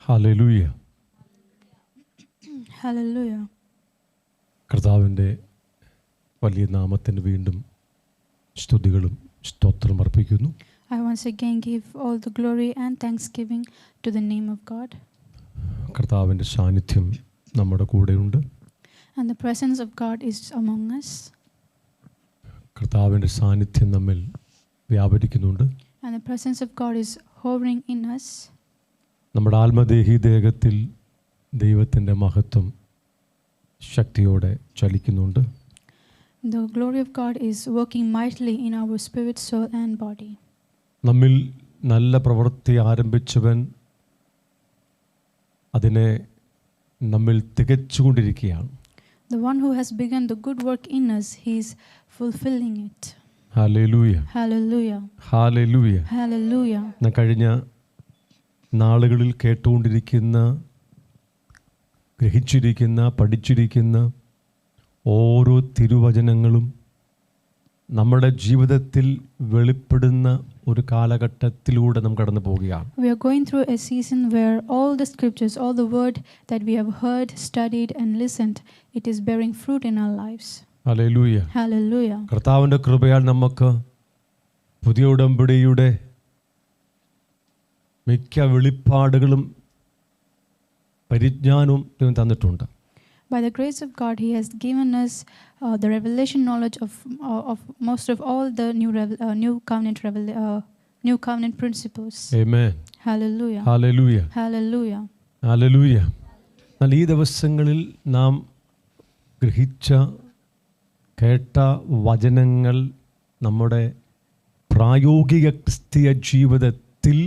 Hallelujah. Hallelujah. കർത്താവിൻ്റെ വലിയ നാമത്തിന് വീണ്ടും സ്തുതികളും സ്തോത്രം അർപ്പിക്കുന്നു. I once again give all the glory and thanksgiving to the name of God. കർത്താവിൻ്റെ സാന്നിധ്യം നമ്മുടെ കൂടെയുണ്ട്. And the presence of God is among us. കർത്താവിൻ്റെ സാന്നിധ്യം നമ്മിൽ വ്യാപരിക്കുന്നുണ്ട്. And the presence of God is hovering in us. നമ്മുടെ ആത്മദേഹി ദേഹത്തിൽ ദൈവത്തിൻ്റെ മഹത്വം ശക്തിയോടെ ചലിക്കുന്നുണ്ട്. The glory of God is working mightily in our spirit, soul and body. നമ്മിൽ നല്ല പ്രവൃത്തി ആരംഭിച്ചവൻ അതിനെ നമ്മിൽ തികച്ചുകൊണ്ടിരിക്കുകയാണ്. The one who has begun the good work in us, he is fulfilling it. ഹല്ലേലൂയ. Hallelujah. ഹല്ലേലൂയ. Hallelujah. കഴിഞ്ഞ നാളുകളിൽ കേട്ടുകൊണ്ടിരിക്കുന്ന, ഗ്രഹിച്ചിരിക്കുന്ന, പഠിച്ചിരിക്കുന്ന ഓരോ തിരുവചനങ്ങളും നമ്മുടെ ജീവിതത്തിൽ വെളിപ്പെടുന്ന ഒരു കാലഘട്ടത്തിലൂടെ നാം കടന്നു പോവുകയാണ്. We are going through a season where all the scriptures, all the word that we have heard, studied and listened, it is bearing fruit in our lives. Hallelujah. Hallelujah. കർത്താവിൻ്റെ കൃപയാൽ നമുക്ക് പുതിയ ഉടമ്പടിയുടെ മിക്ക വെളിപ്പാടുകളും പരിജ്ഞാനവും ദൈവം തന്നിട്ടുണ്ട്. By the grace of God, He has given us the revelation knowledge of most of all the new covenant principles. Amen. Hallelujah. Hallelujah. Hallelujah. Hallelujah. എന്നാൽ ഈ ദിവസങ്ങളിൽ നാം ഗ്രഹിച്ച കേട്ട വചനങ്ങൾ നമ്മുടെ പ്രായോഗിക ക്രിസ്തീയ ജീവിതത്തിൽ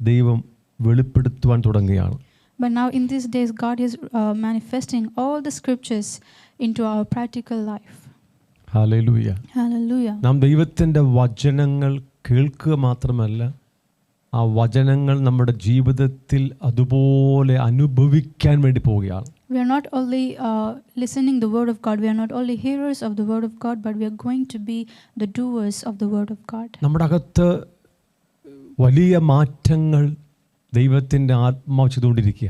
ദൈവം വെളിപ്പെടുത്തുവാൻ തുടങ്ങുകയാണ്. But now in these days, God is manifesting all the scriptures into our practical life. Hallelujah. Hallelujah. നാം ദൈവത്തിൻ്റെ വചനങ്ങൾ കേൾക്കുക മാത്രമല്ല, ആ വചനങ്ങൾ നമ്മുടെ ജീവിതത്തിൽ അതുപോലെ അനുഭവിക്കാൻ വേണ്ടി പോവുകയാണ്. We are not only listening the word of God, we are not only hearers of the word of God, but we are going to be the doers of the word of God. നമ്മുടെ അകത്ത് വലിയ മാറ്റങ്ങൾ ദൈവത്തിൻ്റെ ആത്മാവ് ചെയ്തുകൊണ്ടിരിക്കുക.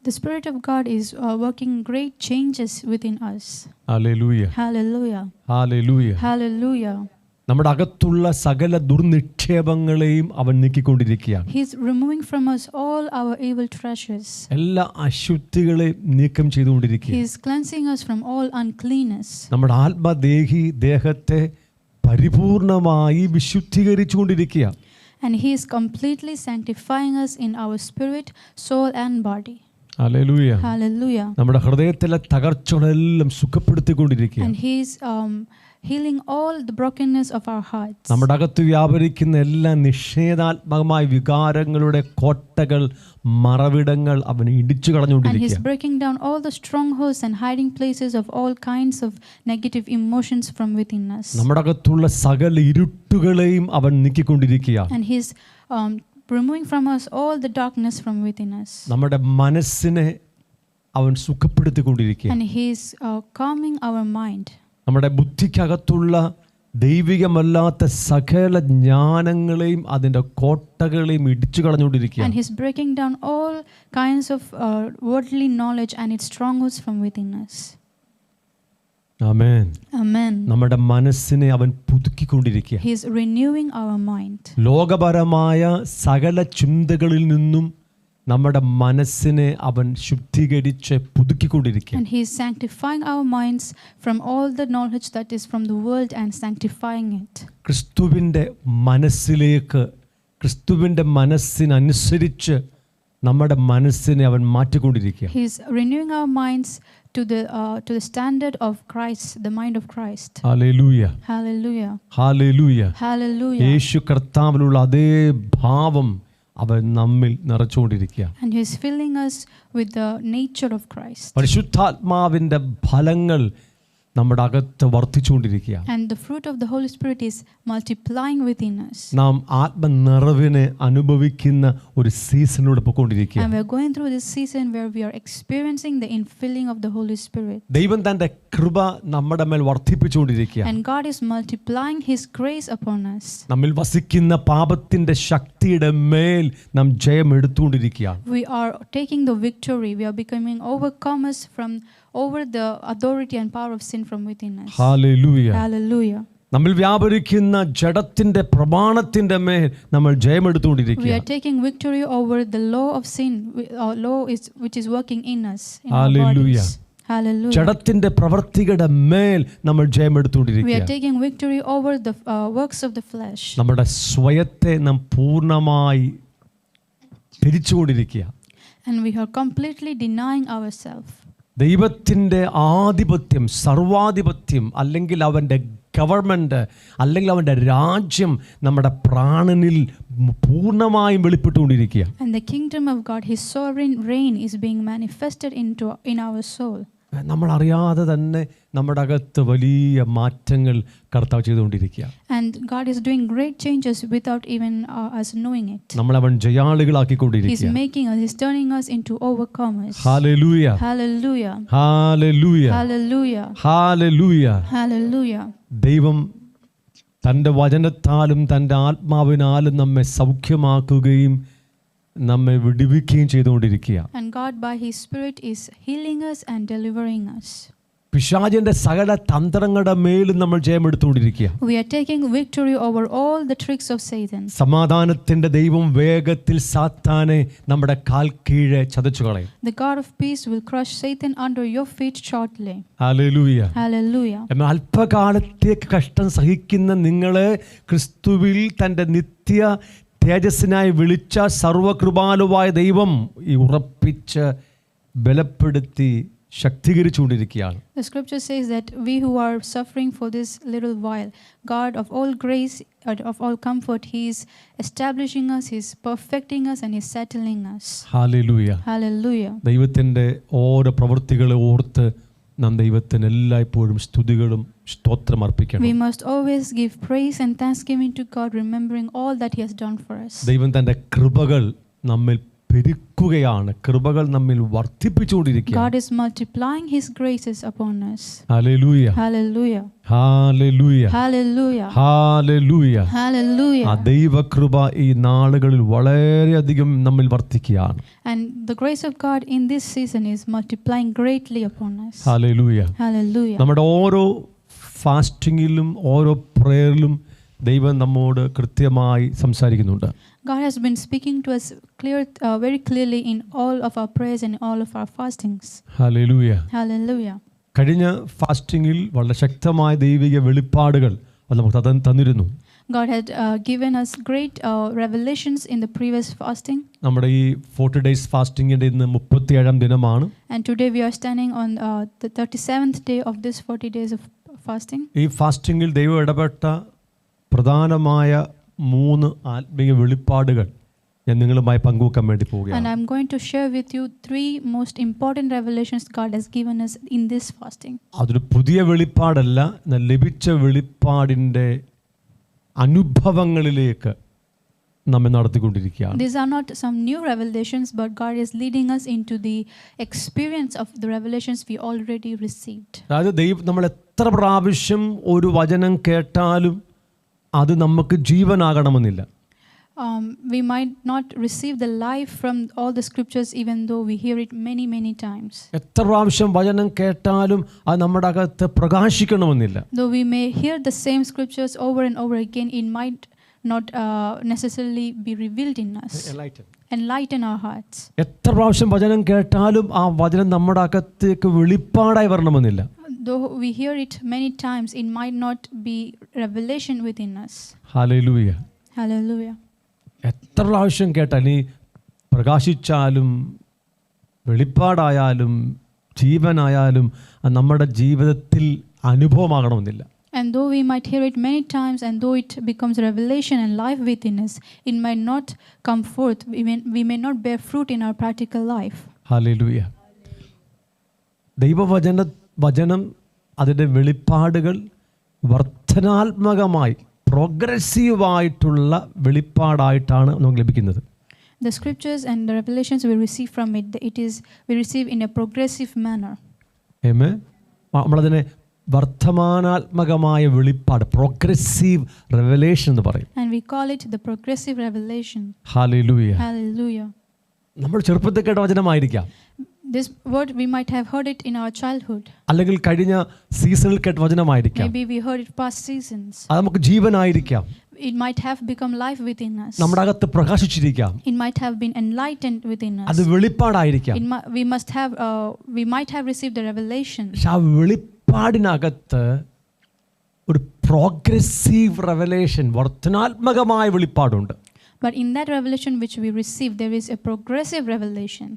The Spirit of God is working great changes within us. Hallelujah. Hallelujah. Hallelujah. Hallelujah. നമ്മുടെ അകത്തുള്ള സകല ദുർനിക്ഷേപങ്ങളെയും അവൻ നീക്കിക്കൊണ്ടിരിക്കുകയാണ്. He is removing from us all our evil treasures. എല്ലാ അശുദ്ധികളെയും നീക്കം ചെയ്തുകൊണ്ടിരിക്കുക. He is cleansing us from all uncleanness. നമ്മുടെ ആത്മദേഹി ദേഹത്തെ പരിപൂർണമായി വിശുദ്ധീകരിച്ചുകൊണ്ടിരിക്കുക. And He is completely sanctifying us in our spirit, soul and body. Hallelujah. Hallelujah. നമ്മുടെ ഹൃദയത്തിലെ തകർച്ചകളെല്ലാം സുഖപ്പെടുത്തിക്കൊണ്ടിരിക്കുക. And He is healing all the brokenness of our hearts. നമ്മുടെ അകത്ത് വ്യാപരിക്കുന്ന എല്ലാ നിഷേധാത്മകമായ വികാരങ്ങളുടെ കോട്ടകൾ, മറവിടങ്ങൾ അവൻ ഇടിച്ചു And He is കളഞ്ഞുകൊണ്ടിരിക്കുക. breaking down all the strongholds and hiding places of all kinds of negative emotions from within us. നമ്മുടെ അകത്തുള്ള സകല ഇരുട്ടുകളെയും അവൻ നീക്കിക്കൊണ്ടിരിക്കുക. And He is removing from us all the darkness from within us. നമ്മുടെ മനസ്സിനെ അവൻ സുഖപ്പെടുത്തിക്കൊണ്ടിരിക്കുക. And He is calming our mind. നമ്മുടെ ബുദ്ധിക്കകത്തുള്ള ദൈവികമല്ലാത്ത സകല ജ്ഞാനങ്ങളെയും അതിൻ്റെ കോട്ടകളെയും ഇടിച്ചു കളഞ്ഞുകൊണ്ടിരിക്കുക. And He's breaking down all kinds of worldly knowledge and its strongholds from within us. Amen. Amen. നമ്മുടെ മനസ്സിനെ അവൻ പുതുക്കിക്കൊണ്ടിരിക്കുക. He is renewing our mind. ലോകപരമായ സകല ചിന്തകളിൽ നിന്നും നമ്മുടെ മനസ്സിനെ അവൻ ശുദ്ധീകരിച്ച് പുതുക്കിക്കൊണ്ടിരിക്കുക. And He is sanctifying our minds from all the knowledge that is from the world and sanctifying it. ക്രിസ്തുവിൻ്റെ മനസ്സിലേക്ക്, ക്രിസ്തുവിൻ്റെ മനസ്സിനനുസരിച്ച് നമ്മുടെ മനസ്സിനെ അവൻ മാറ്റിക്കൊണ്ടിരിക്കുക. He is renewing our minds to the standard of Christ, the mind of Christ. Hallelujah. Hallelujah. Hallelujah. Hallelujah. യേശു കർത്താവിലുള്ള അതേ ഭാവം അവൻ നമ്മിൽ നിറച്ചുകൊണ്ടിരിക്കുക. And He is filling us with the nature of Christ. പരിശുദ്ധാത്മാവിൻ്റെ ഫലങ്ങൾ നമ്മുടെ അകത്ത് വർദ്ധിച്ചുകൊണ്ടിരിക്കുക. And the fruit of the Holy Spirit is multiplying within us. നാം ആത്മനിറവിനെ അനുഭവിക്കുന്ന ഒരു സീസണിലൂടെ പോയിക്കൊണ്ടിരിക്കുക. And we are going through this season where we are experiencing the infilling of the Holy Spirit. ദൈവം തൻ്റെ കൃപ നമ്മുടെ മേൽ വർദ്ധിപ്പിച്ചുകൊണ്ടിരിക്കുക. And God is multiplying His grace upon us. നമ്മിൽ വസിക്കുന്ന പാപത്തിന്റെ ശക്തിയുടെ മേൽ നാം ജയം എടുത്തുകൊണ്ടിരിക്കുകയാണ്. We are taking the victory. We are becoming overcomers from over the authority and power of sin from within us. Hallelujah. Hallelujah. നമ്മൾ വ്യാപരിക്കുന്ന ജഡത്തിന്റെ പ്രമാണത്തിന്റെ മേൽ നമ്മൾ ജയം We എടുത്തുകൊണ്ടിരിക്കുകയാണ്. are taking victory over the law of sin, which is working in us, in our Hallelujah. bodies. Hallelujah. ജഡത്തിന്റെ പ്രവൃത്തികളുടെ മേൽ നമ്മൾ ജയം We are എടുത്തുകൊണ്ടിരിക്കുകയാണ്. taking victory over the works of the flesh. നമ്മുടെ സ്വയത്തെ നാം പൂർണ്ണമായി തിരിച്ചുകൊണ്ടിരിക്കുക. And we are completely denying ourselves. ദൈവത്തിൻ്റെ ആധിപത്യം, സർവാധിപത്യം, അല്ലെങ്കിൽ അവൻ്റെ ഗവൺമെൻറ്, അല്ലെങ്കിൽ അവൻ്റെ രാജ്യം നമ്മുടെ പ്രാണനിൽ പൂർണ്ണമായും വെളിപ്പെട്ടുകൊണ്ടിരിക്കുക. And the kingdom of God, His sovereign reign, is being manifested in our soul. നമ്മൾ അറിയാതെ തന്നെ നമ്മുടെ അകത്ത് വലിയ മാറ്റങ്ങൾ കർത്താവ് ചെയ്തുകൊണ്ടിരിക്കുക. And God is doing great changes without even us knowing it. നമ്മളവൻ ജയാളികളാക്കിക്കൊണ്ടിരിക്കുക. He's making us, He's turning us into overcomers. Hallelujah, Hallelujah. Hallelujah, Hallelujah. Hallelujah. Hallelujah. ദൈവം തൻ്റെ വചനത്താലും തൻ്റെ ആത്മാവിനാലും നമ്മെ സൗഖ്യമാക്കുകയും നമ്മെ വിടുവിക്കുകയും ചെയ്തുകൊണ്ടിരിക്കുക. And God by His Spirit is healing us and delivering us. പിശാചിന്റെ സകല തന്ത്രങ്ങളുടെ മേലും നമ്മൾ ജയം എടുത്തുകൊണ്ടിരിക്കുക. We are taking victory over all the tricks of Satan. സമാധാനത്തിന്റെ ദൈവം വേഗത്തിൽ സാത്താനെ നമ്മുടെ കാൽ കീഴെ ചതച്ചു കളയും. The God of peace will crush Satan under your feet shortly. Hallelujah. Hallelujah. എന്നാൽ അല്പകാലത്തേക്ക് കഷ്ടം സഹിക്കുന്ന നിങ്ങളെ ക്രിസ്തുവിൽ തൻ്റെ നിത്യ തേജസ്സിനായി വിളിച്ച സർവകൃപാലുവായ ദൈവം ഈ ഉറപ്പിച്ച് ബലപ്പെടുത്തി ശക്തീകരിച്ചുകൊണ്ടിരിക്കുകയാണ്. The scripture says that we who are suffering for this little while, God of all grace and of all comfort, He is establishing us, He is perfecting us, and He is settling us. Hallelujah. Hallelujah. ദൈവത്തിൻ്റെ ഓരോ പ്രവൃത്തികളെ ഓർത്ത് നാം ദൈവത്തിന് എല്ലായ്പ്പോഴും സ്തുതികളും സ്തോത്രം അർപ്പിക്കണം. We must always give praise and thanksgiving to God, remembering all that He has done for us. ദൈവം തൻ്റെ കൃപകൾ നമ്മിൽ പെരുക്കുകയാണ്, കൃപകൾ നമ്മിൽ വർദ്ധിപ്പിച്ചുകൊണ്ടിരിക്കുകയാണ്. God is multiplying His graces upon us. Hallelujah, Hallelujah. Hallelujah, Hallelujah. Hallelujah. ആ Hallelujah. ദൈവകൃപ ഈ നാളുകളിൽ വളരെയധികം നമ്മിൽ വർദ്ധിക്കുകയാണ്. And the grace of God in this season is multiplying greatly upon us. Hallelujah. Hallelujah. നമ്മുടെ ഓരോ ഫാസ്റ്റിങ്ങിലും ഓരോ പ്രേയറിലും ദൈവം നമ്മോട് കൃത്യമായി സംസാരിക്കുന്നുണ്ട്. God has been speaking to us very clearly in all of our prayers and all of our fastings. Hallelujah. Hallelujah. കഴിഞ്ഞ ഫാസ്റ്റിങ്ങിൽ വളരെ ശക്തമായ ദൈവിക വെളിപ്പാടുകൾ നമുക്ക് തന്നിരുന്നു. God had given us great revelations in the previous fasting. നമ്മുടെ ഈ 40 days ഫാസ്റ്റിങ്ങിൻ്റെ ഇന്ന് 37ാം ദിനമാണ്. And today we are standing on the 37th day of this 40 days of fasting. ഈ ഫാസ്റ്റിങ്ങിൽ ദൈവം ഇടപെട്ട പ്രധാനമായ 3 ആത്മീയ വെളിപ്പാടുകൾ ഞാൻ നിങ്ങളുമായി പങ്കുവെക്കാൻ വേണ്ടി And പോവുകയാണ്. I'm going to share with you 3 most important revelations God has given us in this fasting. അതൊരു പുതിയ വെളിപ്പാടല്ല, എന്നാൽ ലഭിച്ച വെളിപ്പാടിൻ്റെ അനുഭവങ്ങളിലേക്ക് നമ്മെ നടത്തിക്കൊണ്ടിരിക്കുകയാണ്. These are not some new revelations, but God is leading us into the experience of the revelations we already received. അതായത് ദൈവം നമ്മൾ എത്ര പ്രാവശ്യം ഒരു വചനം കേട്ടാലും അത് നമുക്ക് ജീവനാകണമെന്നില്ല. We might not receive the life from all the scriptures even though we hear it many times. എത്ര പ്രാവശ്യം വചനം കേട്ടാലും അത് നമ്മുടെ അകത്ത് പ്രകാശിക്കണമെന്നില്ല. Though we may hear the same scriptures over and over again, it might not necessarily be revealed in us. Enlighten our hearts. എത്ര പ്രാവശ്യം വചനം കേട്ടാലും ആ വചനം നമ്മുടെ അകത്തേക്ക് വെളിപ്പാടായി വരണമെന്നില്ല. Though we hear it many times, it might not be revelation within us. Hallelujah. Hallelujah. എത്ര പ്രാവശ്യം കേട്ടാൽ നീ പ്രകാശിച്ചാലും വെളിപ്പാടായാലും ജീവനായാലും നമ്മുടെ ജീവിതത്തിൽ അനുഭവമാകണമെന്നില്ല. And though we might hear it many times, and though it becomes revelation and life within us, it might not come forth. We may not bear fruit in our practical life. Hallelujah. വചനം അതിൻ്റെ വെളിപ്പാടുകൾ വർദ്ധനാത്മകമായി പ്രോഗ്രസീവായിട്ടുള്ള വെളിപ്പാടായിട്ടാണ് നമുക്ക് ലഭിക്കുന്നത്. The scriptures and the revelations we receive from it, we receive in a progressive manner. Amen. നമ്മളതിനെ വർത്തമാനാത്മകമായ വെളിപ്പാട്, progressive revelation എന്ന് പറയും. And we call it the progressive revelation. Hallelujah. Hallelujah. നമ്മൾ ചെറുപ്പത്തിൽ കേട്ട വചനമായിരിക്കാം. This word we might have heard it in our childhood. അല്ലെങ്കിൽ കഴിഞ്ഞ സീസണിൽ കേട്ട വചനമായിരിക്കാം. Maybe we heard it past seasons. അത് നമുക്ക് ജീവനായിരിക്കാം. It might have become life within us. നമ്മുടെ അകത്ത് പ്രകാശിച്ചിരിക്കാം. It might have been enlightened within us. അത് വെളിപ്പാടായിരിക്കാം. We might have received the revelation. പക്ഷെ ആ വെളിപ്പാടിനകത്ത് ഒരു പ്രോഗ്രസീവ് റെവലേഷൻ, വർത്തനാത്മകമായ വെളിപ്പാടുണ്ട്. But in that revelation which we receive, there is a progressive revelation.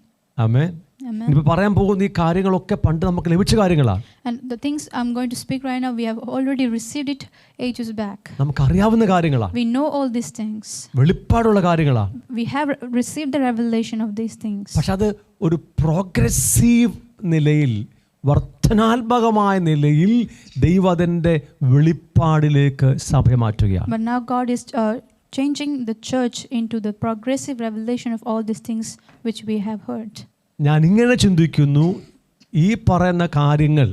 Amen. Amen. ഇപ്പോൾ പറയാൻ പോകുന്ന ഈ കാര്യങ്ങളൊക്കെ പണ്ട് നമുക്ക് ലഭിച്ച കാര്യങ്ങളാണ്. And the things I'm going to speak right now, we have already received it ages back. നമുക്കറിയാവുന്ന കാര്യങ്ങളാണ്. We know all these things. വെളിപ്പാടുള്ള കാര്യങ്ങളാണ്. We have received the revelation of these things. പക്ഷെ അത് ഒരു പ്രോഗ്രസീവ് നിലയിൽ, വർത്തനാത്മകമായ നിലയിൽ ദൈവം അതിൻ്റെ വെളിപ്പാടിലേക്ക് സഭയെ മാറ്റുകയാണ്. But now God is changing the church into the progressive revelation of all these things which we have heard. ഞാൻ ഇങ്ങനെ ചിന്തിക്കുന്നു, ഈ പറയുന്ന കാര്യങ്ങൾ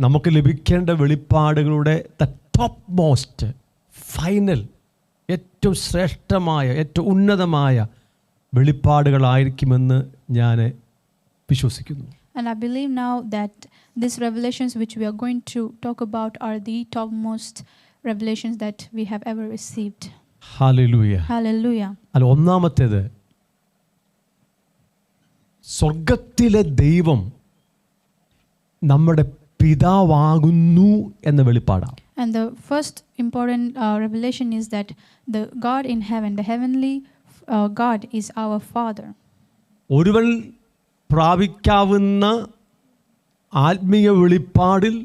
നമുക്ക് ലഭിക്കേണ്ട വെളിപ്പാടുകളുടെ ദ ടോപ്പ് മോസ്റ്റ് ഫൈനൽ, ഏറ്റവും ശ്രേഷ്ഠമായ, ഏറ്റവും ഉന്നതമായ വെളിപ്പാടുകളായിരിക്കുമെന്ന് ഞാൻ വിശ്വസിക്കുന്നു. And I believe now that these revelations which we are going to talk about are the topmost revelations that we have ever received. Hallelujah. Hallelujah. അല്ല, ഒന്നാമത്തേത് സ്വർഗത്തിലെ ദൈവം നമ്മുടെ പിതാവാകുന്നു എന്ന വെളിപ്പാടാണ്. And the first important revelation is that the God in heaven, the heavenly God is our Father. ഒരുവൻ പ്രാപിക്കാവുന്ന ആത്മീയ വെളിപ്പാടിൽ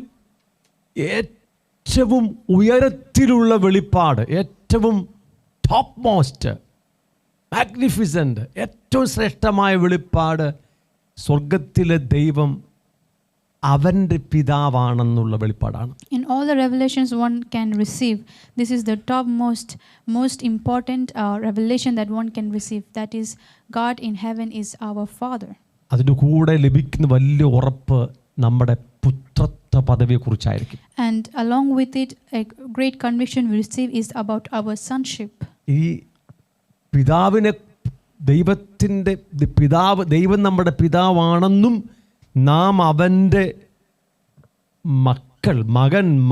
ഏറ്റവും ഉയരത്തിലുള്ള വെളിപ്പാട്, ഏറ്റവും ടോപ്പ് മോസ്റ്റ് മാഗ്നിഫിസൻ്റ്, ഏറ്റവും ശ്രേഷ്ഠമായ വെളിപ്പാട് സ്വർഗത്തിലെ ദൈവം അവൻ്റെ പിതാവാണെന്നുള്ള വെളിപ്പാടാണ്. In all the revelations one can receive, this is the most important revelation that one can receive. That is, God in heaven is our Father. അതിൻ്റെ കൂടെ ലഭിക്കുന്ന വലിയ ഉറപ്പ് നമ്മുടെ പുത്രത്വ പദവിയെക്കുറിച്ചായിരിക്കും. And along with it, a great conviction we receive is about our sonship. ഈ പിതാവിനെ, ദൈവം നമ്മുടെ പിതാവാണെന്നും നാം അവൻ്റെ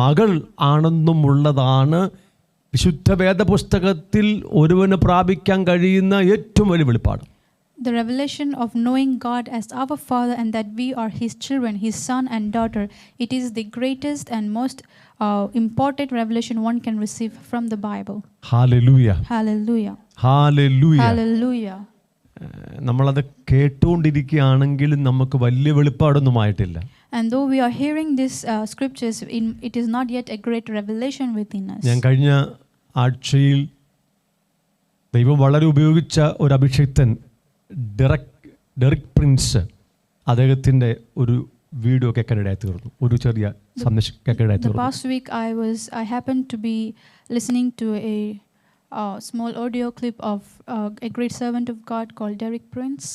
മകൾ ആണെന്നുമുള്ളതാണ് വിശുദ്ധ വേദപുസ്തകത്തിൽ ഒരുവന് പ്രാപിക്കാൻ കഴിയുന്ന ഏറ്റവും വലിയ വെളിപ്പാട്. The revelation of knowing God as our Father and that we are His children, His son and daughter, it is the greatest and most important revelation one can receive from the Bible. Hallelujah. Hallelujah. Hallelujah. Hallelujah. നമ്മളത് കേട്ടുകൊണ്ടിരിക്കുകയാണെങ്കിലും നമുക്ക് വലിയ വെളിപ്പാടൊന്നുമായിട്ടില്ല. And though we are hearing these scriptures, it is not yet a great revelation within us. ഞാൻ കഴിഞ്ഞ ആഴ്ചയിൽ ദൈവം വളരെ ഉപയോഗിച്ച ഒരു അഭിഷിക്തൻ ഡെറിക് പ്രിൻസ്, അദ്ദേഹത്തിൻ്റെ ഒരു വീഡിയോ കേൾക്കാനിടയായി തീർന്നു, ഒരു ചെറിയ സന്ദേശം കേൾക്കാനിടയായി തീർന്നു. The past week I happened to be listening to a small audio clip of a great servant of God called Derek Prince.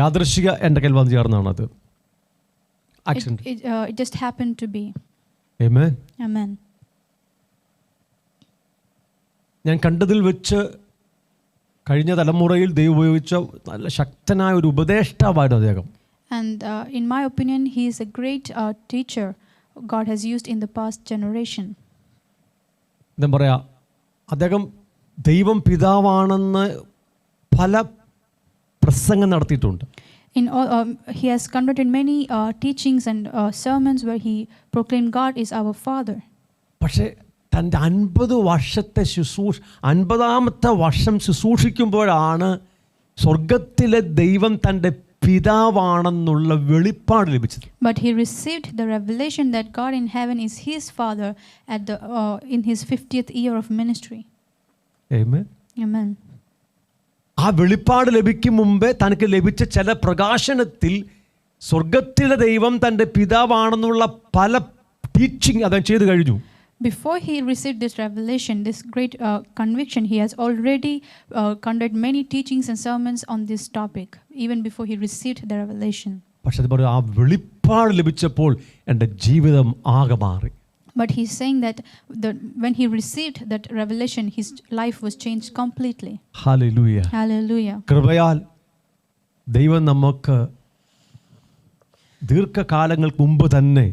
യാദൃശ്ചിക എൻ്റെ കയ്യിൽ വന്നു ചേർന്നാണത്. It just happened to be. Amen. Amen. ഞാൻ കണ്ടതിൽ വെച്ച് കഴിഞ്ഞ തലമുറയിൽ ദൈവം ഉപയോഗിച്ച നല്ല ശക്തനായ ഒരു ഉപദേഷ്ടാവായിരുന്നു അദ്ദേഹം. And in my opinion, he is a great teacher God has used in the past generation. എന്താ പറയാ, അദ്ദേഹം ദൈവം പിതാവാണെന്ന് പല പ്രസംഗം നടത്തിയിട്ടുണ്ട്. He has conducted many teachings and sermons where he proclaimed God is our Father. പക്ഷേ തൻ്റെ 50-ാമത്തെ വർഷം ശുശ്രൂഷിക്കുമ്പോഴാണ് സ്വർഗത്തിലെ ദൈവം തൻ്റെ പിതാവാണെന്നുള്ള വെളിപ്പാട് ലഭിച്ചത്. But he received the revelation that God in heaven is his Father in his 50th year of ministry. Amen. Amen. ആ വെളിപ്പാട് ലഭിക്കും മുമ്പേ തനിക്ക് ലഭിച്ച ചില പ്രകാശനത്തിൽ സ്വർഗത്തിലെ ദൈവം തൻ്റെ പിതാവാണെന്നുള്ള പല ടീച്ചിങ് അദ്ദേഹം ചെയ്തു കഴിഞ്ഞു. Before he received this revelation, this great conviction, he has already conducted many teachings and sermons on this topic, even before he received the revelation. പക്ഷെ അത് പറയും, ആ വെളിപ്പാട് ലഭിച്ചപ്പോൾ എൻ്റെ ജീവിതം ആകെ മാറി. But he's saying that when he received that revelation, his life was changed completely. Hallelujah. Hallelujah. കൃപയാൽ ദൈവം നമുക്ക് ദീർഘകാലങ്ങൾക്ക് മുമ്പ് തന്നെ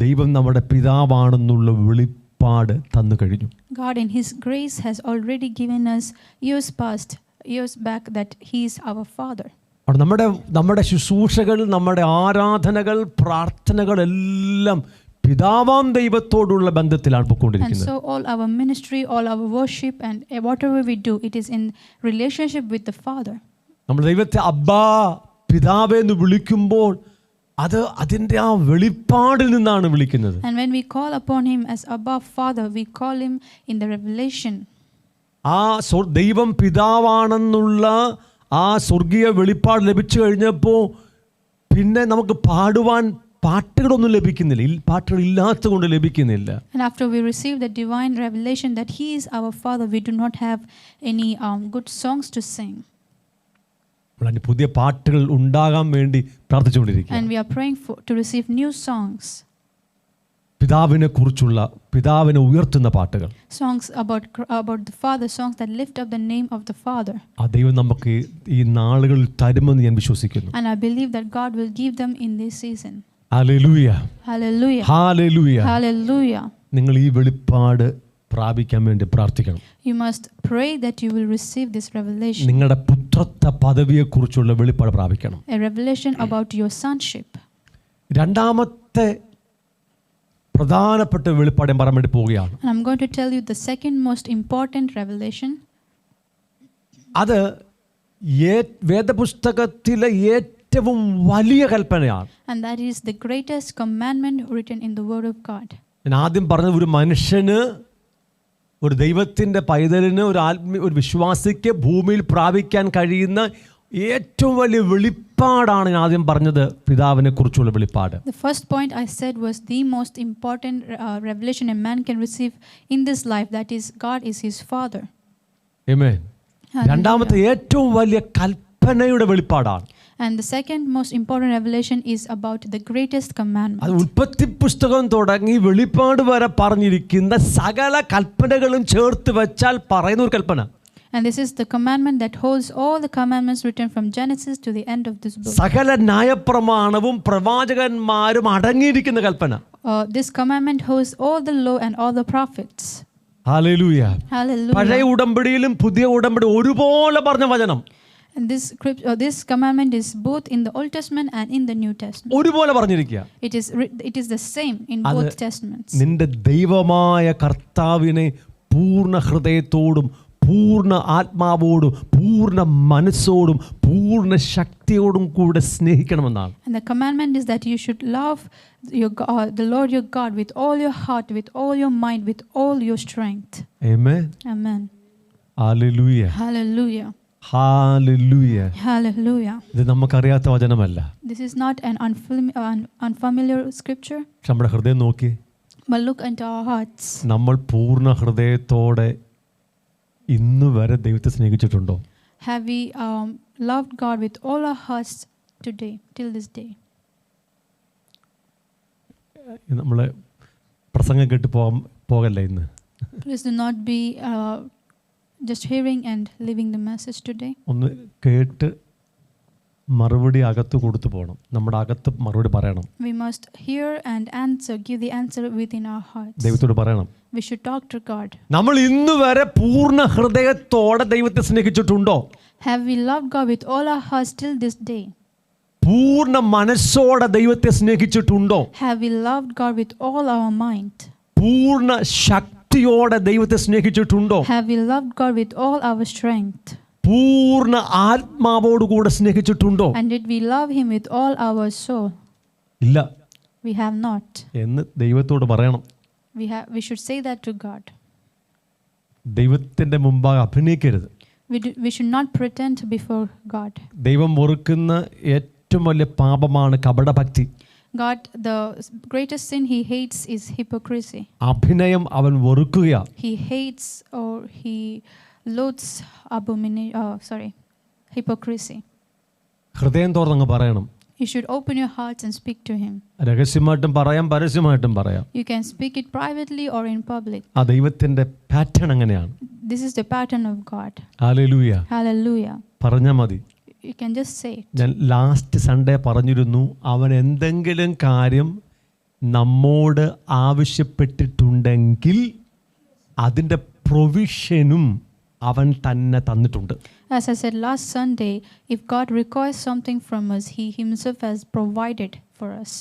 ദൈവം നമ്മുടെ പിതാവാണെന്നുള്ള വെളിപ്പാട് തന്നു കഴിഞ്ഞു. God in his grace has already given us years back that he is our father. അപ്പോൾ നമ്മുടെ ശുശ്രൂഷകൾ, നമ്മുടെ ആരാധനകൾ, പ്രാർത്ഥനകൾ എല്ലാം പിതാവാം ദൈവത്തോടുള്ള ബന്ധത്തിലാണ് And പോയിക്കൊണ്ടിരിക്കുന്നത്. so all our ministry, all our worship and whatever we do, it is in relationship with the Father. നമ്മൾ ദൈവത്തെ അബ്ബാ പിതാവേ എന്ന് വിളിക്കുമ്പോൾ അത് അതിൻ്റെ ആ വെളിപ്പാടിൽ നിന്നാണ് വിളിക്കുന്നത്. And when we call upon him as Abba Father, we call him in the revelation. ആ ദൈവം പിതാവാണെന്നുള്ള ആ സ്വർഗീയ വെളിപ്പാട് ലഭിച്ചു കഴിഞ്ഞപ്പോൾ പിന്നെ നമുക്ക് പാടുവാൻ പാട്ടുകളൊന്നും ലഭിക്കുന്നില്ല, പാട്ടുകൾ ഇല്ലാത്ത കൊണ്ട് ലഭിക്കുന്നില്ല. And after we receive the divine revelation that he is our Father, we do not have any good songs to sing. പുതിയ പാട്ടുകൾ ഉണ്ടാകാൻ വേണ്ടി പ്രാർത്ഥിച്ചുകൊണ്ടിരിക്കുക. And we are praying to receive new songs. പിതാവിനെ കുറിച്ചുള്ള, പിതാവിനെ ഉയർത്തുന്ന പാട്ടുകൾ. Songs about the Father, songs that lift up the name of the Father. ആ ദൈവം നമുക്ക് ഈ നാളുകളിൽ തരുമെന്ന് ഞാൻ വിശ്വസിക്കുന്നു. And I believe that God will give them in this season. Hallelujah. Hallelujah. Hallelujah. Hallelujah. നിങ്ങൾ ഈ വെളിപ്പാട് പ്രാപിക്കാൻ വേണ്ടി പ്രാർത്ഥിക്കണം. You must pray that you will receive this revelation. നിങ്ങളുടെ പുത്രത്വ പദവിയെക്കുറിച്ചുള്ള വെളിപ്പാട് പ്രാപിക്കണം. A revelation about your sonship. രണ്ടാമത്തെ പ്രധാനപ്പെട്ട വെളിപ്പാട് ഞാൻ പറയാൻ വേണ്ടി പോവുകയാണ്. And I'm going to tell you the second most important revelation. അത് വേദപുസ്തകത്തിലെ ഏറ്റവും വലിയ കൽപ്പനയാണ്. And that is the greatest commandment written in the Word of God. ഞാൻ ആദ്യം പറഞ്ഞ ഒരു മനുഷ്യന്, ഒരു ദൈവത്തിൻ്റെ പൈതലിന്, ഒരു വിശ്വാസിക്ക് ഭൂമിയിൽ പ്രാപിക്കാൻ കഴിയുന്ന ഏറ്റവും വലിയ വെളിപ്പാടാണ് ഞാൻ ആദ്യം പറഞ്ഞത്, പിതാവിനെ കുറിച്ചുള്ള വെളിപ്പാട്. The first point I said was the most important revelation a man can receive in this life, that is God is his Father. ആമേൻ. രണ്ടാമത്തെ ഏറ്റവും വലിയ കൽപ്പനയുടെ വെളിപ്പാടാണ്. And the second most important revelation is about the greatest commandment. അത് ഉൽപ്പത്തി പുസ്തകം തുടങ്ങി വെളിപ്പാട് വരെ പറഞ്ഞിരിക്കുന്ന സകല കൽപ്പനകളും ചേർത്ത് വെച്ചാൽ പറയുന്ന ഒരു കൽപ്പന. And this is the commandment that holds all the commandments written from Genesis to the end of this book. സകല ന്യായപ്രമാണവും പ്രവാചകന്മാരും അടങ്ങിയിരിക്കുന്ന കൽപ്പന. This commandment holds all the law and all the prophets. Hallelujah. Hallelujah. പഴയ ഉടമ്പടിയിലും പുതിയ ഉടമ്പടി ഒരുപോലെ പറഞ്ഞ വചനം. And this commandment is both in the Old Testament and in the New Testament. ഒരുപോലെ പറഞ്ഞിരിക്കുക. It is the same in both testaments. നിന്റെ ദൈവമായ കർത്താവിനെ പൂർണ്ണ ഹൃദയത്തോടും പൂർണ്ണ ആത്മാവോടും പൂർണ്ണ മനസ്സോടും പൂർണ്ണ ശക്തിയോടും കൂടെ സ്നേഹിക്കണമെന്നാണ്. And the commandment is that you should love the Lord your God with all your heart, with all your mind, with all your strength. Amen. Amen. Hallelujah. Hallelujah. Hallelujah. Hallelujah. ഇത് നമുക്കറിയാത്ത വചനമല്ല. This is not an unfamiliar scripture. നമ്മുടെ ഹൃദയം നോക്കി. But look into our hearts. നമ്മൾ പൂർണ്ണ ഹൃദയത്തോടെ ഇന്ന് വരെ ദൈവത്തെ സ്നേഹിച്ചിട്ടുണ്ടോ? Have we loved God with all our hearts today, till this day? നമ്മൾ പ്രസംഗം കേട്ട് പോകല്ല ഇന്ന്. Please do not be just hearing and leaving the message today. ഒന്ന് കേട്ട് മറുപടി അകത്ത് കൊടുത്തു പോകണം. നമ്മുടെ അകത്ത് മറുപടി പറയണം. We must hear and give the answer within our hearts. ദൈവത്തോട് പറയണം. We should talk to God. നമ്മൾ ഇന്ന് വരെ പൂർണ്ണ ഹൃദയത്തോടെ ദൈവത്തെ സ്നേഹിച്ചിട്ടുണ്ടോ? Have we loved God with all our hearts till this day? പൂർണ്ണ മനസ്സോടെ ദൈവത്തെ സ്നേഹിച്ചിട്ടുണ്ടോ? Have we loved God with all our mind? പൂർണ്ണ ശക്തിയോടെ ദൈവത്തെ സ്നേഹിച്ചിട്ടുണ്ടോ? Have we loved God with all our strength? പൂർണ്ണ ആത്മാവോടുകൂടെ സ്നേഹിച്ചിട്ടുണ്ടോ? And did we love him with all our soul? ഇല്ല. We have not. എന്ന് ദൈവത്തോട് പറയണം. We should say that to God. ദൈവത്തിന്റെ മുമ്പാകെ അഭിനയിക്കരുത്. We should not pretend before God. ദൈവം വെറുക്കുന്ന ഏറ്റവും വലിയ പാപമാണ് കപടഭക്തി. God, the greatest sin he hates is hypocrisy. അഭിനയം അവൻ വെറുക്കുകയാ. He hates or he loathes hypocrisy. ഹൃദയം തുറന്നങ്ങ് പറയണം. You should open your hearts and speak to him. രഹസ്യമായിട്ടും പറയാം, പരസ്യമായിട്ടും പറയാം. You can speak it privately or in public. ആ ദൈവത്തിന്റെ pattern അങ്ങനെയാണ്. This is the pattern of God. Hallelujah. Hallelujah. പറഞ്ഞാൽ മതി. You can just say it. ഞാൻ last Sunday പറഞ്ഞിരുന്നു, അവൻ എന്തെങ്കിലും കാര്യം നമ്മോട് ആവശ്യപ്പെട്ടിട്ടുണ്ടെങ്കിൽ അതിൻ്റെ പ്രൊവിഷനും അവൻ തന്നെ തന്നിട്ടുണ്ട്. As I said last Sunday, if God requires something from us, he himself has provided for us.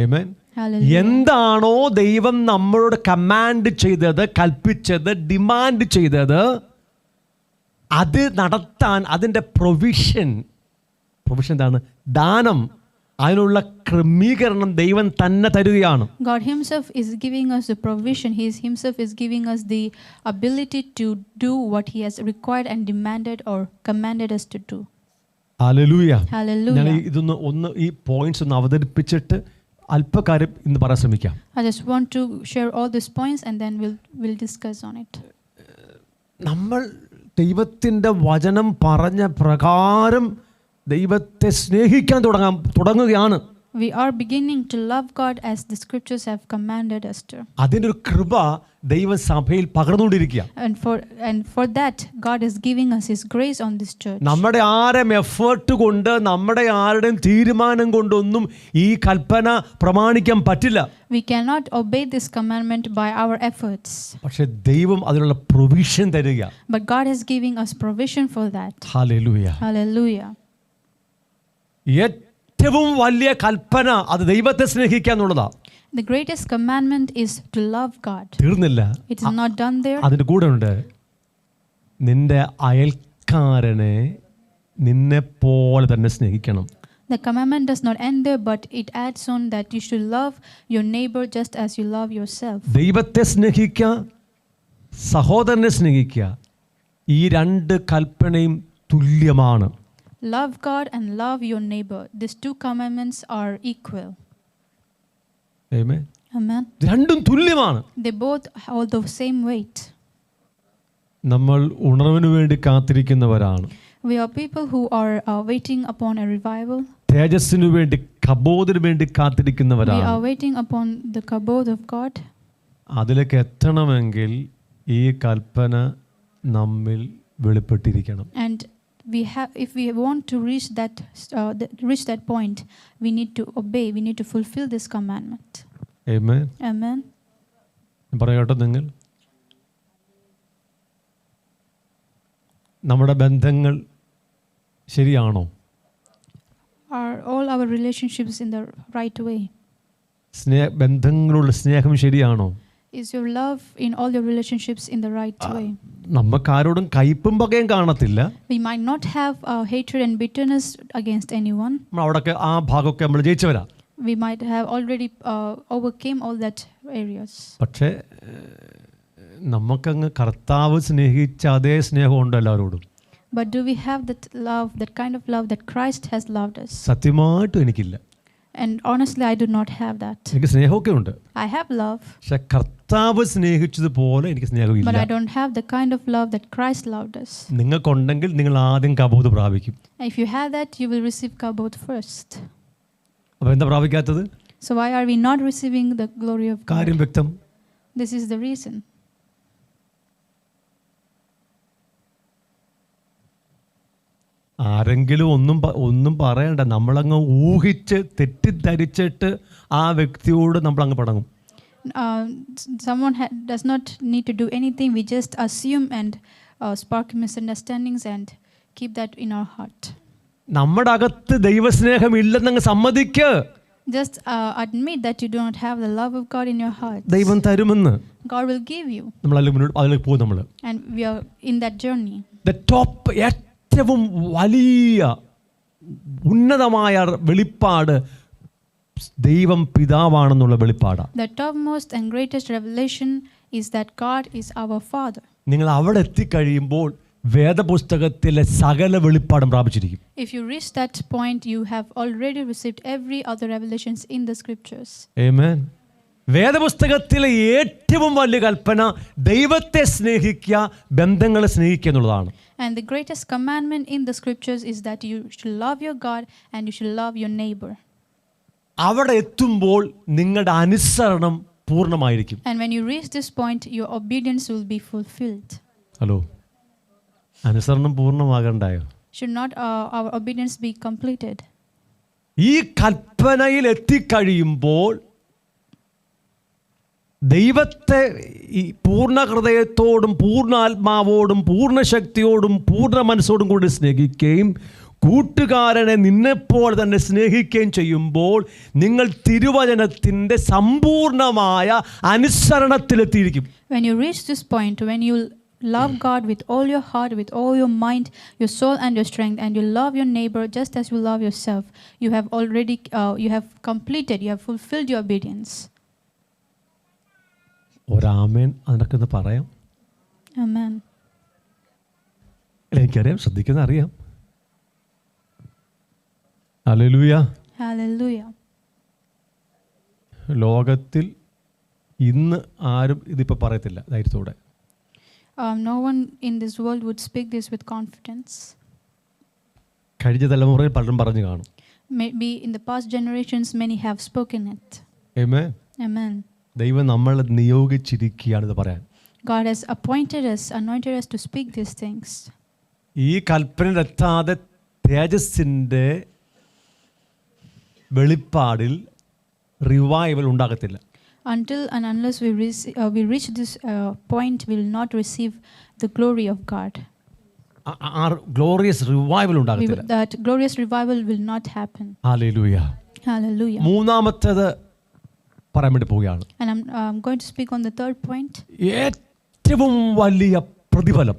Amen. Hallelujah. എന്താണോ ദൈവം നമ്മളോട് കമാൻഡ് ചെയ്തത്, കൽപ്പിച്ചത്, ഡിമാൻഡ് ചെയ്തത്, അത് നടത്താൻ അതിൻ്റെ പ്രൊവിഷൻ എന്താണ്? ദാനം, അതിനുള്ള ക്രമീകരണം ദൈവം തന്നെ തരുകയാണ്. God himself is giving us the provision. He himself is giving us the ability to do what he has required and demanded or commanded us to do. Hallelujah. Hallelujah. ഞാൻ ഒന്ന് ഈ പോയിന്റ്സ് ഒന്ന് അവതരിപ്പിച്ചിട്ട് അല്പകാര്യം ഇന്ന് പറയാൻ ശ്രമിക്കാം. I just want to share all these points and then we'll discuss on it. നമ്മൾ ദൈവത്തിൻ്റെ വചനം പറഞ്ഞ പ്രകാരം ദൈവത്തെ സ്നേഹിക്കാൻ തുടങ്ങുകയാണ്. We are beginning to love God as the scriptures have commanded us to. അതിൻ്റെ ഒരു കൃപ ദൈവം സഭയിൽ പകർന്നുകൊണ്ടിരിക്കുക. And for that God is giving us his grace on this church. നമ്മുടെ ആരും എഫേർട്ട് കൊണ്ട്, നമ്മുടെ ആരുടെയും തീരുമാനം കൊണ്ടൊന്നും ഈ കൽപ്പന പ്രമാണിക്കാൻ പറ്റില്ല. We cannot obey this commandment by our efforts. പക്ഷേ ദൈവം അതിനുള്ള പ്രൊവിഷൻ തരിക. But God is giving us provision for that. Hallelujah. Hallelujah. ഏറ്റവും വലിയ കൽപ്പന അത് ദൈവത്തെ സ്നേഹിക്കുക എന്നുള്ളതാ. The greatest commandment is to love God. തീർന്നില്ല. It is not done there. അതിൻ്റെ കൂടെ ഉണ്ട്, നിന്റെ അയൽക്കാരനെ നിന്നെ പോലെ തന്നെ സ്നേഹിക്കണം. The commandment does not end there, but it adds on that you should love your neighbor just as you love yourself. ദൈവത്തെ സ്നേഹിക്കുക, സഹോദരനെ സ്നേഹിക്കുക, ഈ രണ്ട് കൽപ്പനയും തുല്യമാണ്. Love God and love your neighbor. These two commandments are equal. Amen. Amen. രണ്ടും തുല്യമാണ്. They both hold the same weight. നമ്മൾ ഉണർവിന് വേണ്ടി കാത്തിരിക്കുന്നവരാണ്. We are people who are waiting upon a revival. തേജസ്സിനു വേണ്ടി, കബോധിനു വേണ്ടി We കാത്തിരിക്കുന്നവരാണ്. are waiting upon the kabod of God. അതിലേക്ക് എത്തണമെങ്കിൽ ഈ കൽപ്പന നമ്മിൽ വെളിപ്പെട്ടിരിക്കണം. And if we want to reach that point, we need to obey, we need to fulfill this commandment. Amen. Amen. പറയട്ടെ, നിങ്ങൾ നമ്മുടെ ബന്ധങ്ങൾ ശരിയാണോ? Are all our relationships in the right way? ബന്ധങ്ങളുള്ള സ്നേഹം ശരിയാണോ? Is your love in all your relationships in the right way? നമുക്കാരോടും കയ്പും പകയും കാണത്തില്ല. We might not have hatred and bitterness against anyone. അവിടെയൊക്കെ ആ ഭാഗമൊക്കെ നമ്മൾ ജയിച്ചവരാ. We might have already overcame all that areas. പക്ഷേ നമുക്കങ്ങ് കർത്താവ് സ്നേഹിച്ച അതേ സ്നേഹമുണ്ട് എല്ലാവരോടും. But do we have that love, that kind of love that Christ has loved us? സത്യമായിട്ടും എനിക്കില്ല. And honestly, I do not have that. എനിക്ക് സ്നേഹമൊക്കെ ഉണ്ട്. I have love. പക്ഷെ കർത്താവ് സ്നേഹിച്ചതുപോലെ എനിക്ക് സ്നേഹമില്ല. But I don't have the kind of love that Christ loved us. നിങ്ങൾക്കുണ്ടെങ്കിൽ നിങ്ങൾ ആദ്യം കബോധ് പ്രാപിക്കും. If you have that, you will receive kabod first. അപ്പോൾ എന്താ പ്രാപിക്കാത്തത്? So why are we not receiving the glory of God? കാര്യം വ്യക്തം. This is the reason. ആരെങ്കിലും ഒന്നും പറയണ്ട, നമ്മളങ്ങ് ഊഹിച്ച് തെറ്റിദ്ധരിച്ചിട്ട് ആ വ്യക്തിയോട് നമ്മളങ്ങ് പടങ്ങും. Someone does not need to do anything. We just assume and spark misunderstandings and keep that in our heart. നമ്മുടെ അകത്ത് ദൈവസ്നേഹം ഇല്ലെന്നങ്ങ് സമ്മതിക്ക്. Just admit that you do not have the love of God in your heart. ദൈവം തരുമെന്ന്. God will give you. നമ്മൾ അതിലേക്ക് പോകും. നമ്മൾ And we are in that journey. The top ഏറ്റവും വലിയ ഉന്നതമായ വെളിപ്പാട് ദൈവം പിതാവാണെന്നുള്ള വെളിപ്പാടാണ്. The topmost and greatest revelation is that God is our Father. നിങ്ങൾ അവിടെ എത്തിക്കഴിയുമ്പോൾ വേദപുസ്തകത്തിലെ സകല വെളിപ്പാടും പ്രാപിച്ചിരിക്കും. If you reach that point, you have already received every other revelations in the scriptures. ആമേൻ. വേദപുസ്തകത്തിലെ ഏറ്റവും വലിയ കൽപ്പന ദൈവത്തെ സ്നേഹിക്കുക, ബന്ധങ്ങളെ സ്നേഹിക്കുക എന്നുള്ളതാണ്. And the greatest commandment in the scriptures is that you should love your God and you should love your neighbor. അവിടെ എത്തുമ്പോൾ നിങ്ങളുടെ അനുസരണം പൂർണ്ണമായിരിക്കും. And when you reach this point, your obedience will be fulfilled. Hello, അനുസരണം പൂർണ്ണമാകണ്ടായോ? Should not our obedience be completed? ഈ കൽപ്പനയിൽ എത്തിക്കഴിയുമ്പോൾ ദൈവത്തെ ഈ പൂർണ്ണ ഹൃദയത്തോടും പൂർണ്ണ ആത്മാവോടും പൂർണ്ണ ശക്തിയോടും പൂർണ്ണ മനസ്സോടും കൂടി സ്നേഹിക്കുകയും കൂട്ടുകാരനെ നിന്നെപ്പോൾ തന്നെ സ്നേഹിക്കുകയും ചെയ്യുമ്പോൾ നിങ്ങൾ തിരുവചനത്തിൻ്റെ സമ്പൂർണ്ണമായ അനുസരണത്തിലെത്തിയിരിക്കും. When you reach this point, when you love God with all your heart, with all your mind, your soul and your strength, and you love your neighbor just as you love yourself, you have already you have completed, you have fulfilled your obedience. ഒരാമേൻ അതിനൊക്കെ പറയാം. Amen. എനിക്കറിയാം, ശ്രദ്ധിക്കുന്ന അറിയാം. Hallelujah. Hallelujah. ലോകത്തിൽ ഇന്ന് ആരും ഇതിപ്പോൾ പറയത്തില്ല ധൈര്യത്തോടെ. No one in this world would speak this with confidence. കഴിഞ്ഞ തലമുറയിൽ പലരും പറഞ്ഞു കാണും. Maybe in the past generations, many have spoken it. Amen. Amen. ദൈവം നമ്മളെ നിയോഗിച്ചിരിക്കുകയാണ് ഇത് പറയാൻ. God has appointed us, anointed us to speak these things. ഈ കൽപ്പനയിലെത്താതെ തേജസ്സിൻ്റെ വെളിപ്പാടിൽ റിവൈവൽ ഉണ്ടാകത്തില്ല. Until and unless we reach this point, we will not receive the glory of God. Glorious revival ഉണ്ടാകത്തില്ല. That glorious revival will not happen. Hallelujah. Hallelujah. മൂന്നാമത്തേത് പറയാൻ വേണ്ടി പോവുകയാണ്. And I'm going to speak on the third point. ഏറ്റവും വലിയ പ്രതിഫലം,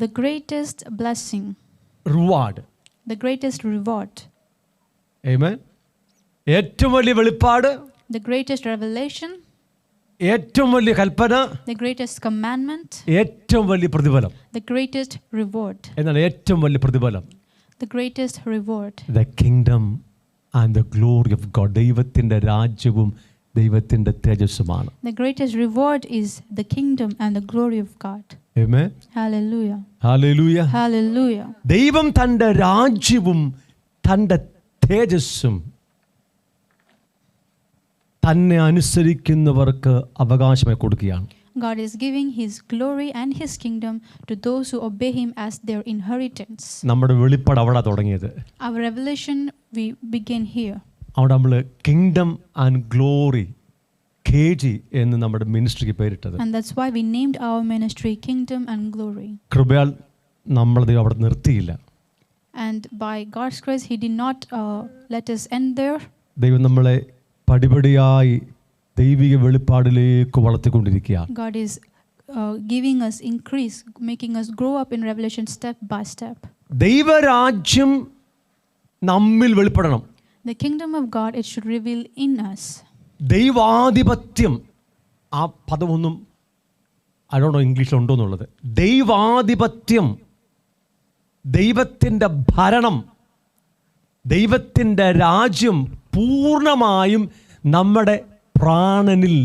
The greatest blessing, reward. the greatest reward, ആമേൻ. ഏറ്റവും വലിയ വെളിപ്പാട്, the greatest revelation, ഏറ്റവും വലിയ കൽപ്പന, the greatest commandment, ഏറ്റവും വലിയ പ്രതിഫലം. the greatest reward, എന്നാൽ ഏറ്റവും വലിയ പ്രതിഫലം the greatest reward, the kingdom and the glory of God. ദൈവത്തിൻ്റെ രാജ്യവും ദൈവത്തിൻ്റെ തേജസ്സുമാണ്. the greatest reward is the kingdom and the glory of God. Amen. Hallelujah. Hallelujah. Hallelujah. ദൈവം തൻ്റെ രാജ്യവും തൻ്റെ തേജസ്സും തന്നെ അനുസരിക്കുന്നവർക്ക് അവകാശമായി കൊടുക്കുകയാണ്. God is giving his glory and his kingdom to those who obey him as their inheritance. നമ്മുടെ വെളിപ്പാട് അവിടെ തുടങ്ങിയത്. Our revelation, we begin here. അവിടെ നമ്മൾ കിങ്ഡം ആൻഡ് ഗ്ലോറി KG എന്ന് നമ്മുടെ മിനിസ്ട്രിക്ക് പേരിട്ടത്. And that's why we named our ministry Kingdom and Glory. കൃപയാൽ നമ്മളത് അവിടെ നിർത്തിയില്ല. And by God's grace, he did not let us end there. ദൈവം നമ്മളെ പടിപടിയായി ദൈവിക വെളിപ്പാടിലേക്ക് വളർത്തിക്കൊണ്ടിരിക്കുകയാണ്. God is giving us increase, making us grow up in revelation step by step. ദൈവരാജ്യം നമ്മിൽ വെളിപ്പെടണം. The kingdom of God, it should reveal in us. ദൈവാധിപത്യം, ആ പദമൊന്നും I don't know ഇംഗ്ലീഷിൽ ഉണ്ടോ എന്നുള്ളത്. ദൈവാധിപത്യം, ദൈവത്തിൻ്റെ ഭരണം, ദൈവത്തിൻ്റെ രാജ്യം പൂർണ്ണമായും നമ്മുടെ പ്രാണനിൽ,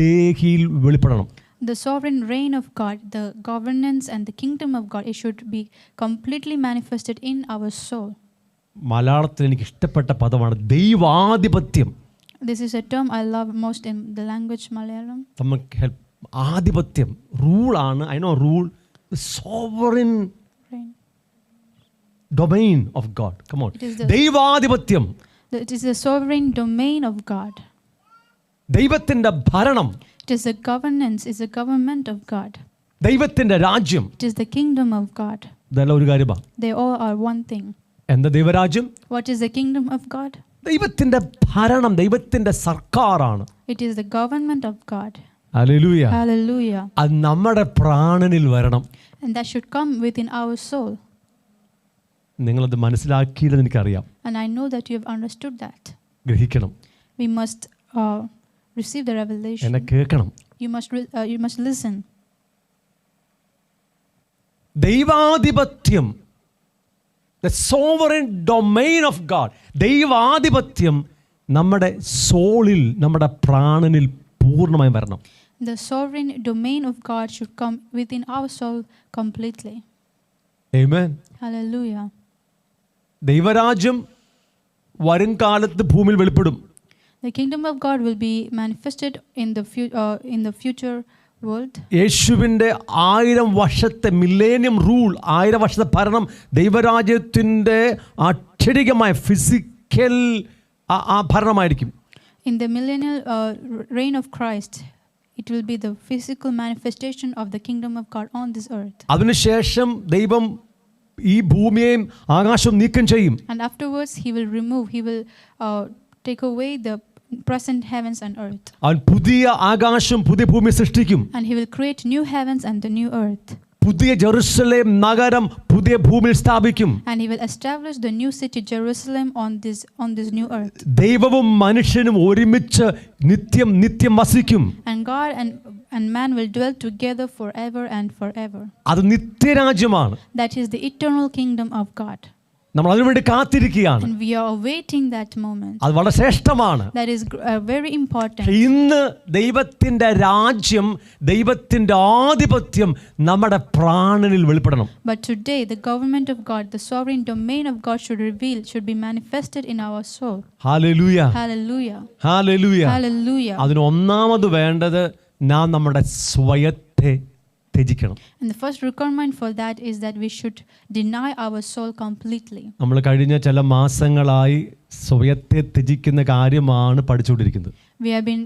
ദേഹിയിൽ വെളിപ്പെടണം. The sovereign reign of God, the governance and the kingdom of God, it should be completely manifested in our soul. മലയാളത്തിൽ എനിക്ക് ഇഷ്ടപ്പെട്ട പദമാണ് ദൈവാധിപത്യം. This is a term I love most in the language Malayalam. നമുക്ക് help. ആധിപത്യം, റൂളാണ്. I know rule, sovereign domain of God. Come on. ദൈവാധിപത്യം, It is the sovereign domain of God. ദൈവത്തിൻ്റെ ഭരണം, It is the governance, it is the government of God. ദൈവത്തിൻ്റെ രാജ്യം, It is the kingdom of God. ഇതെല്ലാം ഒരു കാര്യമാണ്. They all are one thing. എന്താ ദൈവരാജ്യം? What is the kingdom of God? ദൈവത്തിൻ്റെ ഭരണം, ദൈവത്തിൻ്റെ സർക്കാരാണ്. It is the government of God. Hallelujah. Hallelujah. അത് നമ്മുടെ പ്രാണനിൽ വരണം. And that should come within our soul. നിങ്ങളത് മനസ്സിലാക്കിയില്ലെന്ന് എനിക്കറിയാം. And I know that you have understood that. ഗ്രഹിക്കണം. We must receive the revelation. എന്നെ കേൾക്കണം. You must listen. ദൈവാധിപത്യം, the sovereign domain of God, ദൈവാധിപത്യം നമ്മുടെ സോളിൽ, നമ്മുടെ പ്രാണനിൽ പൂർണ്ണമായും വരണം. The sovereign domain of God should come within our soul completely. Amen. Hallelujah. ദൈവരാജ്യം വരും കാലത്ത് ഭൂമിയിൽ വെളിപ്പെടും. The kingdom of God will be manifested in the future world. യേശുവിൻ്റെ 1000 വർഷത്തെ മില്ലേനിയം റൂൾ, 1000 വർഷത്തെ ഭരണം, ദൈവരാജ്യത്തിൻ്റെ അക്ഷരികമായ physical ഭരണമായിരിക്കും. In the millennial reign of Christ, it will be the physical manifestation of the kingdom of God on this earth. അതിനുശേഷം ദൈവം ഈ ഭൂമിയെയും ആകാശവും നീക്കം ചെയ്യും. And afterwards he will take away the present heavens and earth. അവൻ പുതിയ ആകാശം പുതിയ ഭൂമി സൃഷ്ടിക്കും. And he will create new heavens and the new earth. പുതിയ ജെറുസലേം നഗരം പുതിയ ഭൂമിയിൽ സ്ഥാപിക്കും. And he will establish the new city Jerusalem on this new earth. ദൈവവും മനുഷ്യനും ഒരുമിച്ച് നിത്യം വസിക്കും. And God and man will dwell together forever and forever. അത് നിത്യരാജ്യമാണ്. That is the eternal kingdom of God. നമ്മൾ അതിനുവേണ്ടി കാത്തിരിക്കുകയാണ്. And we are awaiting that moment. അത് വളരെ ശ്രേഷ്ഠമാണ്. That is very important. ഇന്ന് ദൈവത്തിൻ്റെ രാജ്യം, ദൈവത്തിൻ്റെ ആധിപത്യം നമ്മുടെ പ്രാണനിൽ വെളിപ്പെടണം. But today the government of God, the sovereign domain of God should be manifested in our soul. Hallelujah, Hallelujah. Hallelujah. Hallelujah. അതിന് ഒന്നാമത് വേണ്ടത് നാം നമ്മുടെ സ്വയത്തെ ത്യജിക്കണം. And the first requirement for that is that we should deny our soul completely. നമ്മൾ കഴിഞ്ഞ ചില മാസങ്ങളായി സ്വയത്തെ ത്യജിക്കുന്ന കാര്യമാണ് പഠിച്ചുകൊണ്ടിരിക്കുന്നത്. We have been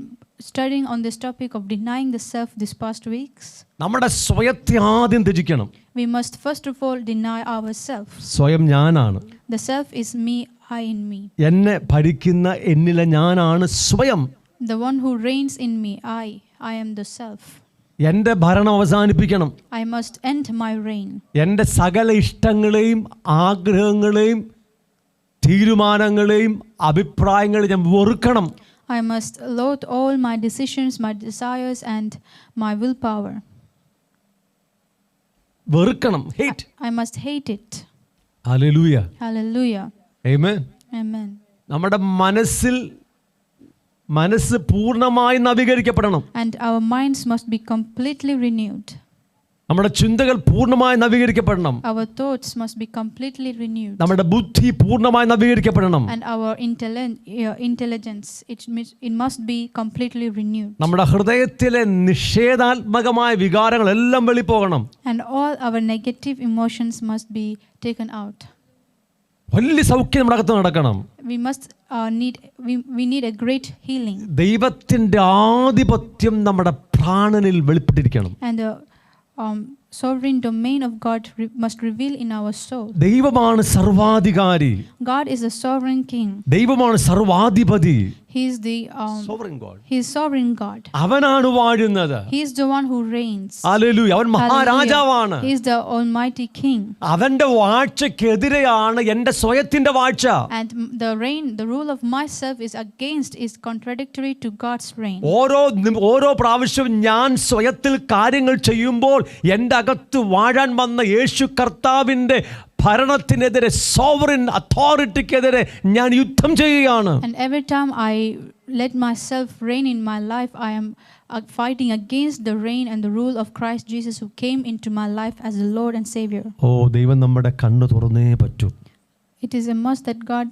studying on this topic of denying the self this past weeks. നമ്മുടെ സ്വയത്തെ ആദ്യം ത്യജിക്കണം. We must first of all deny ourselves. സ്വയം ഞാനാണ്. The self is me, I in me. എന്നെ ഭരിക്കുന്ന എന്നിലെ ഞാനാണ് സ്വയം. The one who reigns in me, I am the self. എൻ്റെ ഭരണം അവസാനിപ്പിക്കണം. I must end my reign. എൻ്റെ സകല ഇഷ്ടങ്ങളെയും ആഗ്രഹങ്ങളെയും തീരുമാനങ്ങളെയും അഭിപ്രായങ്ങളെയും ഞാൻ വെറുക്കണം. I must loathe all my decisions, my desires and my willpower. വെറുക്കണം. Hate. I must hate it. ഹല്ലേലൂയ. Hallelujah. ആമേൻ. Amen. നമ്മുടെ മനസ്സ് പൂർണ്ണമായി നവീകരിക്കപ്പെടണം. And our minds must be completely renewed. നമ്മുടെ ചിന്തകൾ പൂർണ്ണമായി നവീകരിക്കപ്പെടണം. Our thoughts must be completely renewed. നമ്മുടെ ബുദ്ധി പൂർണ്ണമായി നവീകരിക്കപ്പെടണം. And our intelligence, it must be completely renewed. നമ്മുടെ ഹൃദയത്തിലെ നിഷേധാത്മകമായ വികാരങ്ങളെല്ലാം വെളിപ്പോകണം. And all our negative emotions must be taken out. വലിയ സൗഖ്യം നമ്മുടെ അകത്ത് നടക്കണം. We need a great healing. ദൈവത്തിൻ്റെ ആധിപത്യം നമ്മുടെ പ്രാണനിൽ വെളിപ്പെട്ടിരിക്കണം. And the sovereign domain of God must reveal in our soul. ദൈവമാണ് സർവാധികാരി. God is a sovereign king. ദൈവമാണ് സർവാധിപതി. He is the sovereign God. He is sovereign God. അവനാണ് വാഴുന്നത്. He is the one who reigns. Hallelujah. അവൻ മഹാരാജാവാണ്. He is the almighty king. അവന്റെ വാഴ്ചയ്ക്കെതിരെയാണ് എൻ്റെ സ്വയത്തിന്റെ വാഴ്ച. And the rule of myself is contradictory to God's reign. ഓരോ പ്രാവശ്യവും ഞാൻ സ്വയത്തിൽ കാര്യങ്ങൾ ചെയ്യുമ്പോൾ എൻ്റെ അകത്ത് വാഴാൻ വന്ന യേശു കർത്താവിൻ്റെ ഭരണത്തിനെതിരെ, സോവറിൻ അതോറിറ്റിക്കെതിരെ ഞാൻ യുദ്ധം ചെയ്യുകയാണ്. And every time I let myself reign in my life, I am fighting against the reign and the rule of Christ Jesus who came into my life as the Lord and Savior. ദൈവം നമ്മുടെ കണ്ണ് തുറന്നേ പറ്റൂ. It is a must that God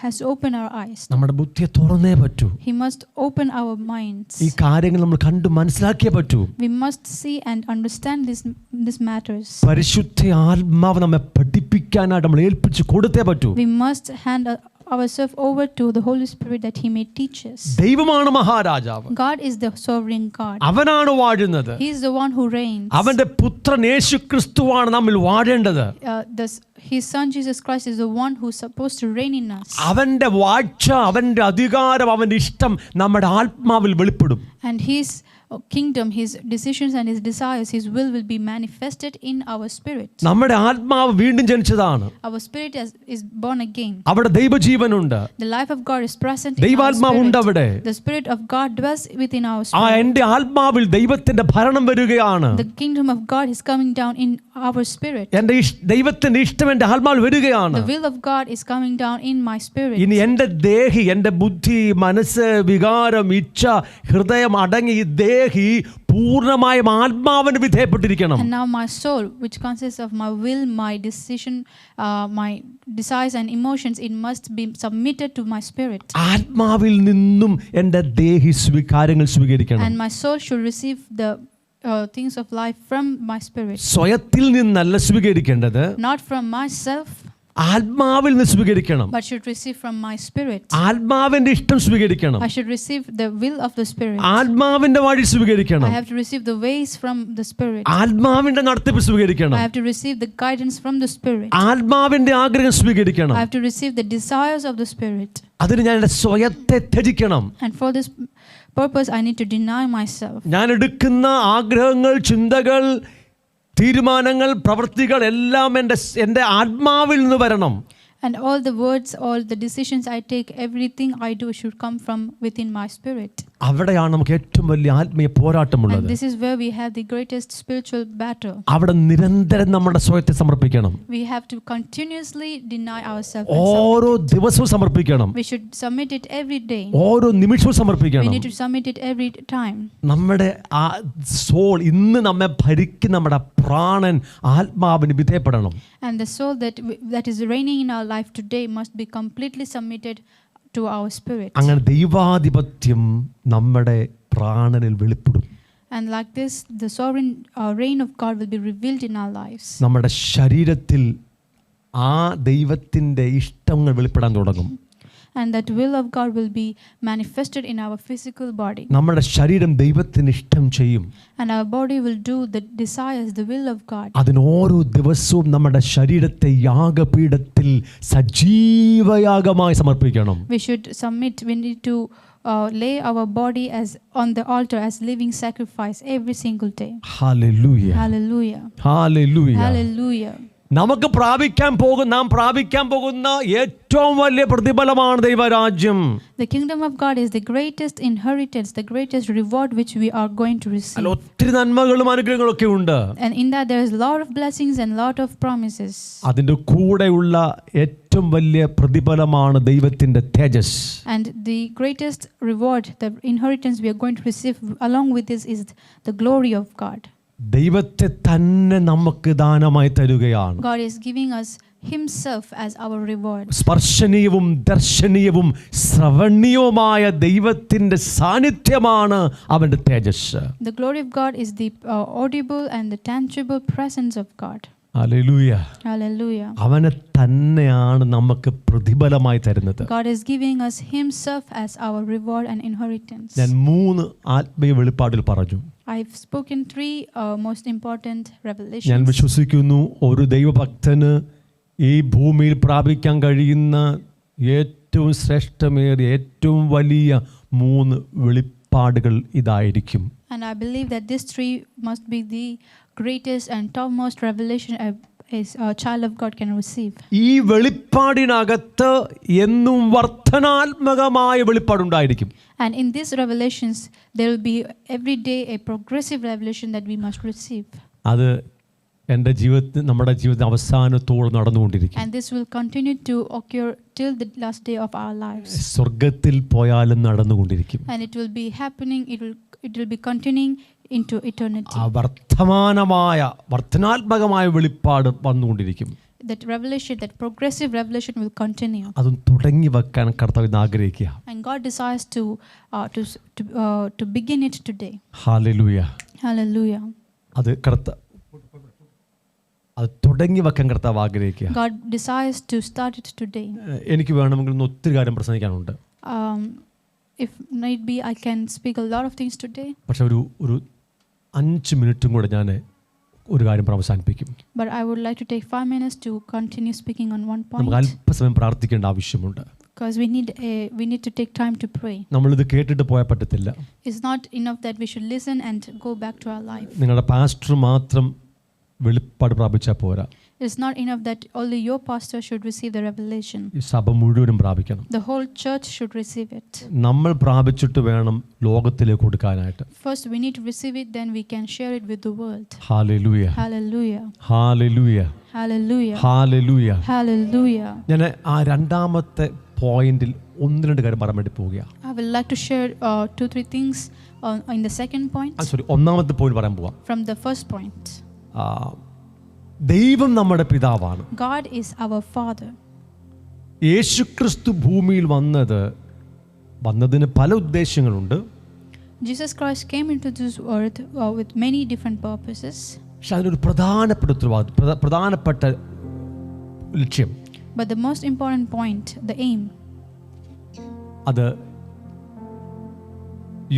has opened our eyes. നമ്മുടെ ബുദ്ധിയെ തുറന്നേ പറ്റൂ. He must open our minds. ഈ കാര്യങ്ങൾ നമ്മൾ കണ്ടു മനസ്സിലാക്കിയേ പറ്റൂ. We must see and understand these matters. പരിശുദ്ധ ആത്മാവ് നമ്മെ പഠിപ്പിക്കാനായിട്ട് നമ്മൾ ഏൽപ്പിച്ചു കൊടുത്തേ പറ്റൂ. We must hand ourselves over to the Holy Spirit that He may teach us. ദൈവമാണ് മഹാരാജാവ്. God is the sovereign God. അവനാണ് വാഴുന്നത്. He is the one who reigns. അവന്റെ പുത്രൻ യേശുക്രിസ്തുവാണ് നമ്മിൽ വാഴേണ്ടത്. His son Jesus Christ is the one who is supposed to reign in us. അവന്റെ വാഴ്ച, അവന്റെ അധികാരം, അവന്റെ ഇഷ്ടം നമ്മുടെ ആത്മാവിൽ വെളിപ്പെടും. And His kingdom, His decisions and His desires, His will be manifested in our spirit. നമ്മുടെ ആത്മാവ് വീണ്ടും ജനിച്ചതാണ്. Our spirit is born again. അവിടെ ദൈവജീവനുണ്ട്. The life of God is present in our ദൈവാത്മാവുണ്ട് അവിടെ. spirit. The spirit of God dwells within our ആ spirit. എൻ്റെ ആത്മാവിൽ ദൈവത്തിന്റെ ഭരണം വരികയാണ്. The kingdom of God is coming down in our spirit. എൻ്റെ ദൈവത്തിന്റെ ഇഷ്ടം എൻ്റെ ആത്മാവിൽ വരികയാണ്. The will of God is coming down in my spirit. ഇനി എൻ്റെ ദേഹി, എൻ്റെ ബുദ്ധി, മനസ്സ്, വികാരം, ഇച്ഛ, ഹൃദയം അടങ്ങി ഈ ദേഹി പൂർണ്ണമായും ആത്മാവിന് വിധേയപ്പെട്ടിരിക്കണം. And now my soul, which consists of my will, my decision, my desires and emotions, it must be submitted to my spirit. ആത്മാവിൽ നിന്നും എൻ്റെ ദേഹി കാര്യങ്ങൾ സ്വീകരിക്കണം. And my soul should receive the things of life from my spirit. സ്വയത്തിൽ നിന്നല്ല സ്വീകരിക്കേണ്ടത്, Not from myself, ആത്മാവിൽ നിന്ന് സ്വീകരിക്കണം. but should receive from my spirit. ആത്മാവിന്റെ ഇഷ്ടം സ്വീകരിക്കണം. I should receive the will of the spirit. ആത്മാവിന്റെ വഴി സ്വീകരിക്കണം. I have to receive the ways from the spirit. ആത്മാവിന്റെ നടത്തിപ്പ് സ്വീകരിക്കണം. I have to receive the guidance from the spirit. ആത്മാവിന്റെ ആഗ്രഹം സ്വീകരിക്കണം. I have to receive the desires of the spirit. അതിന് ഞാൻ എൻ്റെ സ്വയത്തെ ത്യജിക്കണം. And for this purpose I need to deny myself. ഞാൻ എടുക്കുന്ന ആഗ്രഹങ്ങൾ, ചിന്തകൾ, തീരുമാനങ്ങൾ, പ്രവൃത്തികൾ എല്ലാം എൻ്റെ ആത്മാവിൽ നിന്ന് വരണം. And all the words, all the decisions I take, everything I do should come from within my spirit. അവിടെയാണ് നമുക്ക് ഏറ്റവും വലിയ ആത്മീയ പോരാട്ടമുള്ളത്. And this is where we have the greatest spiritual battle. അവിടെ നിരന്തരം നമ്മുടെ സ്വയത്തെ സമർപ്പിക്കണം. We have to continuously deny ourselves. ഓരോ ദിവസവും സമർപ്പിക്കണം. We should submit it every day. ഓരോ നിമിഷവും We സമർപ്പിക്കണം. need to submit it every time. നമ്മുടെ ആ സോൾ, ഇന്ന് നമ്മെ ഭരിക്കുന്ന നമ്മുടെ പ്രാണൻ ആത്മാവിന് വിധേയപ്പെടണം. And the soul that is reigning in our life today must be completely submitted to our spirit. അങ്ങനെ ദൈവാധിപത്യം നമ്മുടെ പ്രാണനിൽ വെളിപ്പെടും. And like this, the sovereign reign of God will be revealed in our lives. നമ്മുടെ ശരീരത്തിൽ ആ ദൈവത്തിൻ്റെ ഇഷ്ടങ്ങൾ വെളിപ്പെടാൻ തുടങ്ങും. And that will of God will be manifested in our physical body. നമ്മുടെ ശരീരം ദൈവത്തിന് ഇഷ്ടം ചെയ്യും. And our body will do the desires, the will of God. അതിന് ഓരോ ദിവസവും നമ്മുടെ ശരീരത്തെ യാഗപീഠത്തിൽ സജീവയാഗമായി സമർപ്പിക്കണം. We should submit, we need to lay our body as on the altar as living sacrifice every single day. Hallelujah, Hallelujah. Hallelujah. Hallelujah. നാം പ്രാപിക്കാൻ പോകുന്ന ഏറ്റവും വലിയ പ്രതിഫലമാണ് ദൈവരാജ്യം. The kingdom of God is the greatest inheritance, the greatest reward which we are going to receive. ഒത്തിരി നന്മകളും അനുഗ്രഹങ്ങളും ഒക്കെ ഉണ്ട്. And in that there is a lot of blessings and lot of promises. അതിന്റെ കൂടെയുള്ള ഏറ്റവും വലിയ പ്രതിഫലമാണ് ദൈവത്തിന്റെ തേജസ്. And the greatest reward, the inheritance we are going to receive along with this is the glory of God. ദൈവത്തെ തന്നെ നമുക്ക് ദാനമായി തരുകയാണ്. God is giving us himself as our reward. സ്പർശനീയവും ദർശനീയവും ശ്രവണീയവുമായ ദൈവത്തിന്റെ സാന്നിധ്യമാണ് അവന്റെ തേജസ്. The glory of God is the audible and the tangible presence of God. Hallelujah. Hallelujah. അവനെ തന്നെയാണ് നമുക്ക് പ്രതിഫലമായി തരുന്നത്. God is giving us himself as our reward and inheritance. ഞാൻ 3 ആത്മീയ വെളിപ്പാടിൽ പറഞ്ഞു. I've spoken 3 most important ഞാൻ revelations. വിശ്വസിക്കുന്നു ഒരു ദൈവഭക്തന് ഈ ഭൂമിയിൽ പ്രാപിക്കാൻ കഴിയുന്ന ഏറ്റവും ശ്രേഷ്ഠമേറിയ ഏറ്റവും വലിയ 3 വെളിപ്പാടുകൾ ഇതായിരിക്കും. And I believe that these 3 must be the greatest and topmost revelation a child of God can receive. ഈ വെളിപ്പാടിനകത്ത് എന്നും വർദ്ധനാത്മകമായ വെളിപ്പാടുണ്ടായിരിക്കും. And in these revelations there will be every day a progressive revelation that we must receive. അത് നമ്മുടെ ജീവിതത്തിൽ അവസാനത്തോളം നടന്നുകൊണ്ടിരിക്കും. And this will continue to occur till the last day of our lives. സ്വർഗത്തിൽ പോയാലും നടന്നുകൊണ്ടിരിക്കും. And it will be happening, it will be continuing into eternity. ആ വർദ്ധനാത്മകമായ വെളിപ്പാട് വന്നുകൊണ്ടിരിക്കും. That revelation, that progressive revelation will continue. അതും തുടങ്ങി വെക്കാൻ കർത്താവ് ആഗ്രഹിക്കുക. And God desires to begin it today. Hallelujah. Hallelujah. അത് തുടങ്ങി വെക്കാൻ കർത്താവ് ആഗ്രഹിക്കുക. God desires to start it today. എനിക്ക് വേണമെങ്കിൽ ഒത്തിരി കാര്യം പ്രസംഗിക്കാനുണ്ട്. If need be, I can speak a lot of things today. പക്ഷെ ഒരു 5 മിനിറ്റും കൂടെ ഞാൻ ഒരു കാര്യം അവസാനിപ്പിക്കും. But I would like to take 5 minutes to continue speaking on one point. നമുക്ക് അല്പസമയം പ്രാർത്ഥിക്കേണ്ട ആവശ്യമുണ്ട്. because we need to take time to pray. നമ്മളിത് കേട്ടിട്ട് പോയാൽ പറ്റത്തില്ല. It's not enough that we should listen and go back to our life. നിങ്ങളുടെ pastor മാത്രം വെളിപ്പാട് പ്രാപിച്ചാൽ പോരാ. It's not enough that only your pastor should receive the revelation. ഈ സഭ മുഴുവനും പ്രാപിക്കണം. The whole church should receive it. നമ്മൾ പ്രാപിച്ചിട്ട് വേണം ലോകത്തിലേക്ക് കൊടുക്കാനായിട്ട്. First we need to receive it, then we can share it with the world. Hallelujah. Hallelujah. Hallelujah. Hallelujah. Hallelujah. Hallelujah. ഞാൻ ആ രണ്ടാമത്തെ പോയിന്റിൽ ഒന്ന് രണ്ട് കാര്യം പറയാൻ വേണ്ടി പോവുകയാണ്. I would like to share 2-3 things in the second point. ഒന്നാമത്തെ പോയിന്റ് പറയാൻ പോവാം. From the first point. ദൈവം നമ്മുടെ പിതാവാണ്. God is our Father. യേശുക്രിസ്തു ഭൂമിയിൽ വന്നതിന് പല ഉദ്ദേശങ്ങളുണ്ട്. Jesus Christ came into this earth with many different purposes. പക്ഷെ അതിനൊരു പ്രധാനപ്പെട്ട ലക്ഷ്യം, but the most important point, the aim, അത്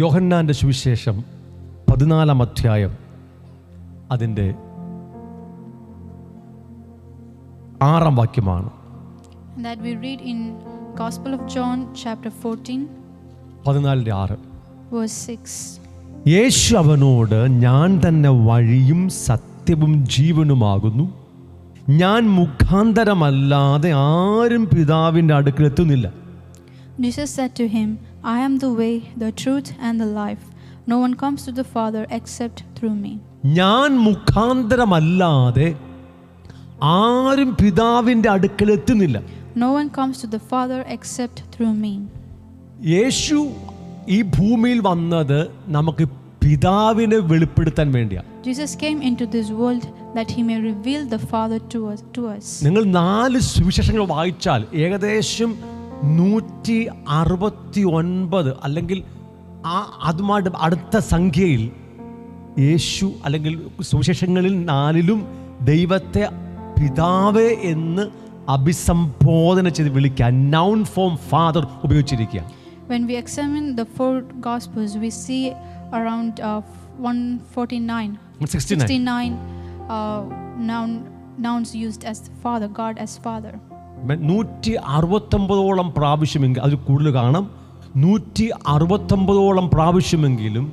യോഹന്നാന്റെ സുവിശേഷം 14 അധ്യായം അതിൻ്റെ 6 വാക്യമാണ്. that we read in Gospel of John chapter 14 14:6. verse 6. യേശു അവനോട്, ഞാൻ തന്നെ വഴിയും സത്യവും ജീവനുമാകുന്നു, ഞാൻ മുഖാന്തരമല്ലാതെ ആരും പിതാവിൻ്റെ അടുക്കൽ എത്തുന്നില്ല. Jesus said to him, I am the way, the truth and the life. No one comes to the Father except through me. ഞാൻ മുഖാന്തരമല്ലാതെ ആരും പിതാവിൻ്റെ അടുക്കൽ എത്തുന്നില്ല. No one comes to the Father except through me. യേശു ഈ ഭൂമിയിൽ വന്നത് നമുക്ക് പിതാവിനെ വെളിപ്പെടുത്താൻ വേണ്ടിയാണ്. Jesus came into this world that he may reveal the Father to us. നിങ്ങൾ 4 സുവിശേഷങ്ങൾ വായിച്ചാൽ ഏകദേശം 169 അല്ലെങ്കിൽ അതുമായിട്ട് അടുത്ത സംഖ്യയിൽ യേശു അല്ലെങ്കിൽ സുവിശേഷങ്ങളിൽ 4ലും ദൈവത്തെ പിതാവേ എന്ന് അഭിസംബോധന ചെയ്ത് വിളിക്കുക, നൗൺ ഫോം ഫാദർ ഉപയോഗിച്ചിരിക്കുക. When we examine the 4 Gospels, we see around 169 nouns used as Father, God as Father. 169 പ്രാവശ്യമെങ്കിൽ അതിൽ കൂടുതൽ കാണാം. 169 പ്രാവശ്യമെങ്കിലും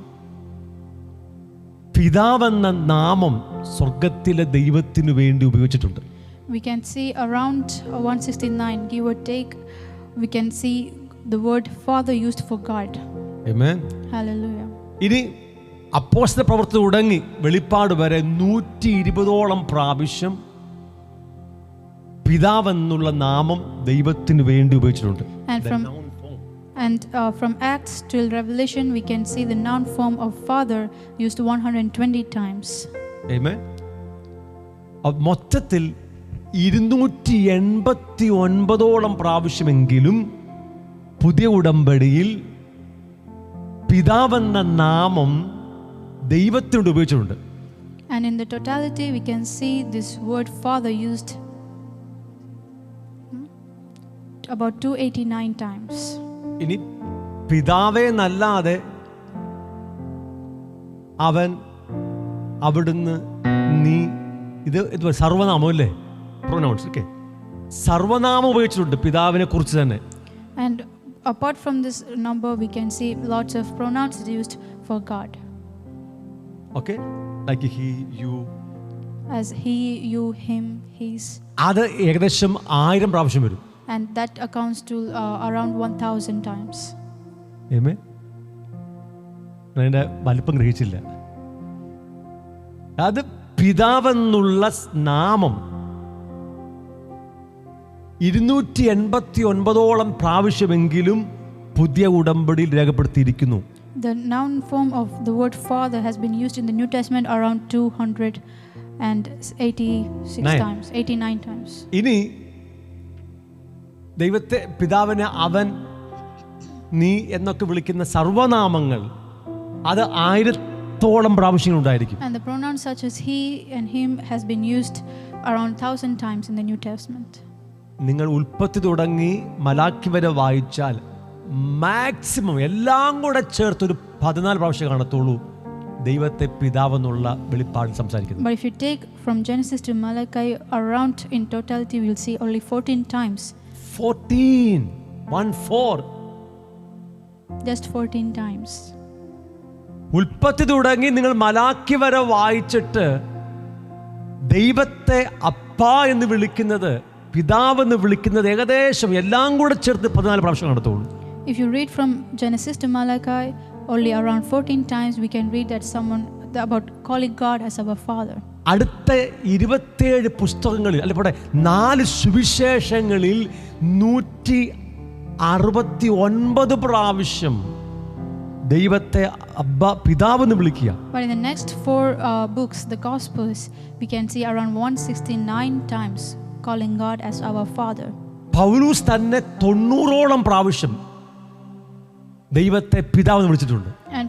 പിതാവെന്ന നാമം സ്വർഗത്തിലെ ദൈവത്തിനു വേണ്ടി ഉപയോഗിച്ചിട്ടുണ്ട്. We can see around 169, give or take, we can see the word Father used for God. Amen. Hallelujah. ഇനി അപ്പോസ്തല പ്രവൃത്തി തുടങ്ങി വെളിപ്പാട് വരെ 120 പ്രാവശ്യം പിതാവെന്നുള്ള നാമം ദൈവത്തിനു വേണ്ടി ഉപയോഗിച്ചിട്ടുണ്ട്. And from Acts till Revelation, we can see the noun form of Father used 120 times. Amen. മൊത്തത്തിൽ 289 പ്രാവശ്യമെങ്കിലും പുതിയ ഉടമ്പടിയിൽ പിതാവെന്ന നാമം ദൈവത്തിനോട് ഉപയോഗിച്ചിട്ടുണ്ട്. And in the totality, we can see this word Father used about 289 times. ഇനി പിതാവേ എന്നല്ലാതെ അവൻ, അവിടുന്ന്, നീ, ഇത് സർവനാമം അല്ലേ, പ്രൊനൗൺസ്. ഓക്കെ, സർവനാമം ഉപയോഗിച്ചിട്ടുണ്ട് പിതാവിനെ കുറിച്ച് തന്നെ. And apart from this number, we can see lots of pronouns used for God. Okay, like he, you, as he, you, him, his. അത് ഏകദേശം 1000 പ്രാവശ്യം വരും. And that accounts to around 1000 times. Amen. അതിൻ്റെ വലിപ്പം ഗ്രഹിച്ചില്ല. അത് പിതാവെന്നുള്ള നാമം 289 പ്രാവശ്യമെങ്കിലും പുതിയ ഉടമ്പടിയിൽ രേഖപ്പെടുത്തിയിരിക്കുന്നു. The noun form of the word Father has been used in the New Testament around 289 times. ഇനി ദൈവത്തെ പിതാവിനെ അവൻ, നീ എന്നൊക്കെ വിളിക്കുന്ന സർവനാമങ്ങൾ അത് 1000 പ്രാവശ്യങ്ങൾ ഉണ്ടായിരിക്കും. And the pronouns such as he and him has been used around 1000 times in the New Testament. നിങ്ങൾ ഉൽപ്പത്തി തുടങ്ങി മലാക്കി വരെ വായിച്ചാൽ മാക്സിമം എല്ലാം കൂടെ ചേർത്തൊരു 14 പ്രാവശ്യം കാണത്തുള്ളൂ ദൈവത്തെ പിതാവെന്നുള്ള വെളിപ്പാടിൽ സംസാരിക്കുന്നത്. But if you take from Genesis to Malachi, around in totality we'll see only 14 times. 14. 14. Just 14 times. ഉൽപ്പത്തി തുടങ്ങി നിങ്ങൾ മലാക്കി വരെ വായിച്ചിട്ട് ദൈവത്തെ അപ്പാ എന്ന് വിളിക്കുന്നത്, പിതാവെന്ന് വിളിക്കുന്നത് ഏകദേശം എല്ലാം കൂടെ ചേർത്ത് 14 പ്രാവശ്യം നടത്തുള്ളൂ. If you read from Genesis to Malachi, only around 14 times we can read that someone about calling God as our Father. അടുത്ത 27 പുസ്തകങ്ങളിൽ അല്ലെ 4 സുവിശേഷങ്ങളിൽ 169 പ്രാവശ്യം ദൈവത്തെ അബ്ബ പിതാവെന്ന് വിളിക്കുക. But in the next 4 books, the Gospels, we can see around 169 times calling God as our Father. പൗലോസ് തന്നെ 90ഓളം പ്രാവശ്യം ദൈവത്തെ പിതാവെന്ന് വിളിച്ചിട്ടുണ്ട്. And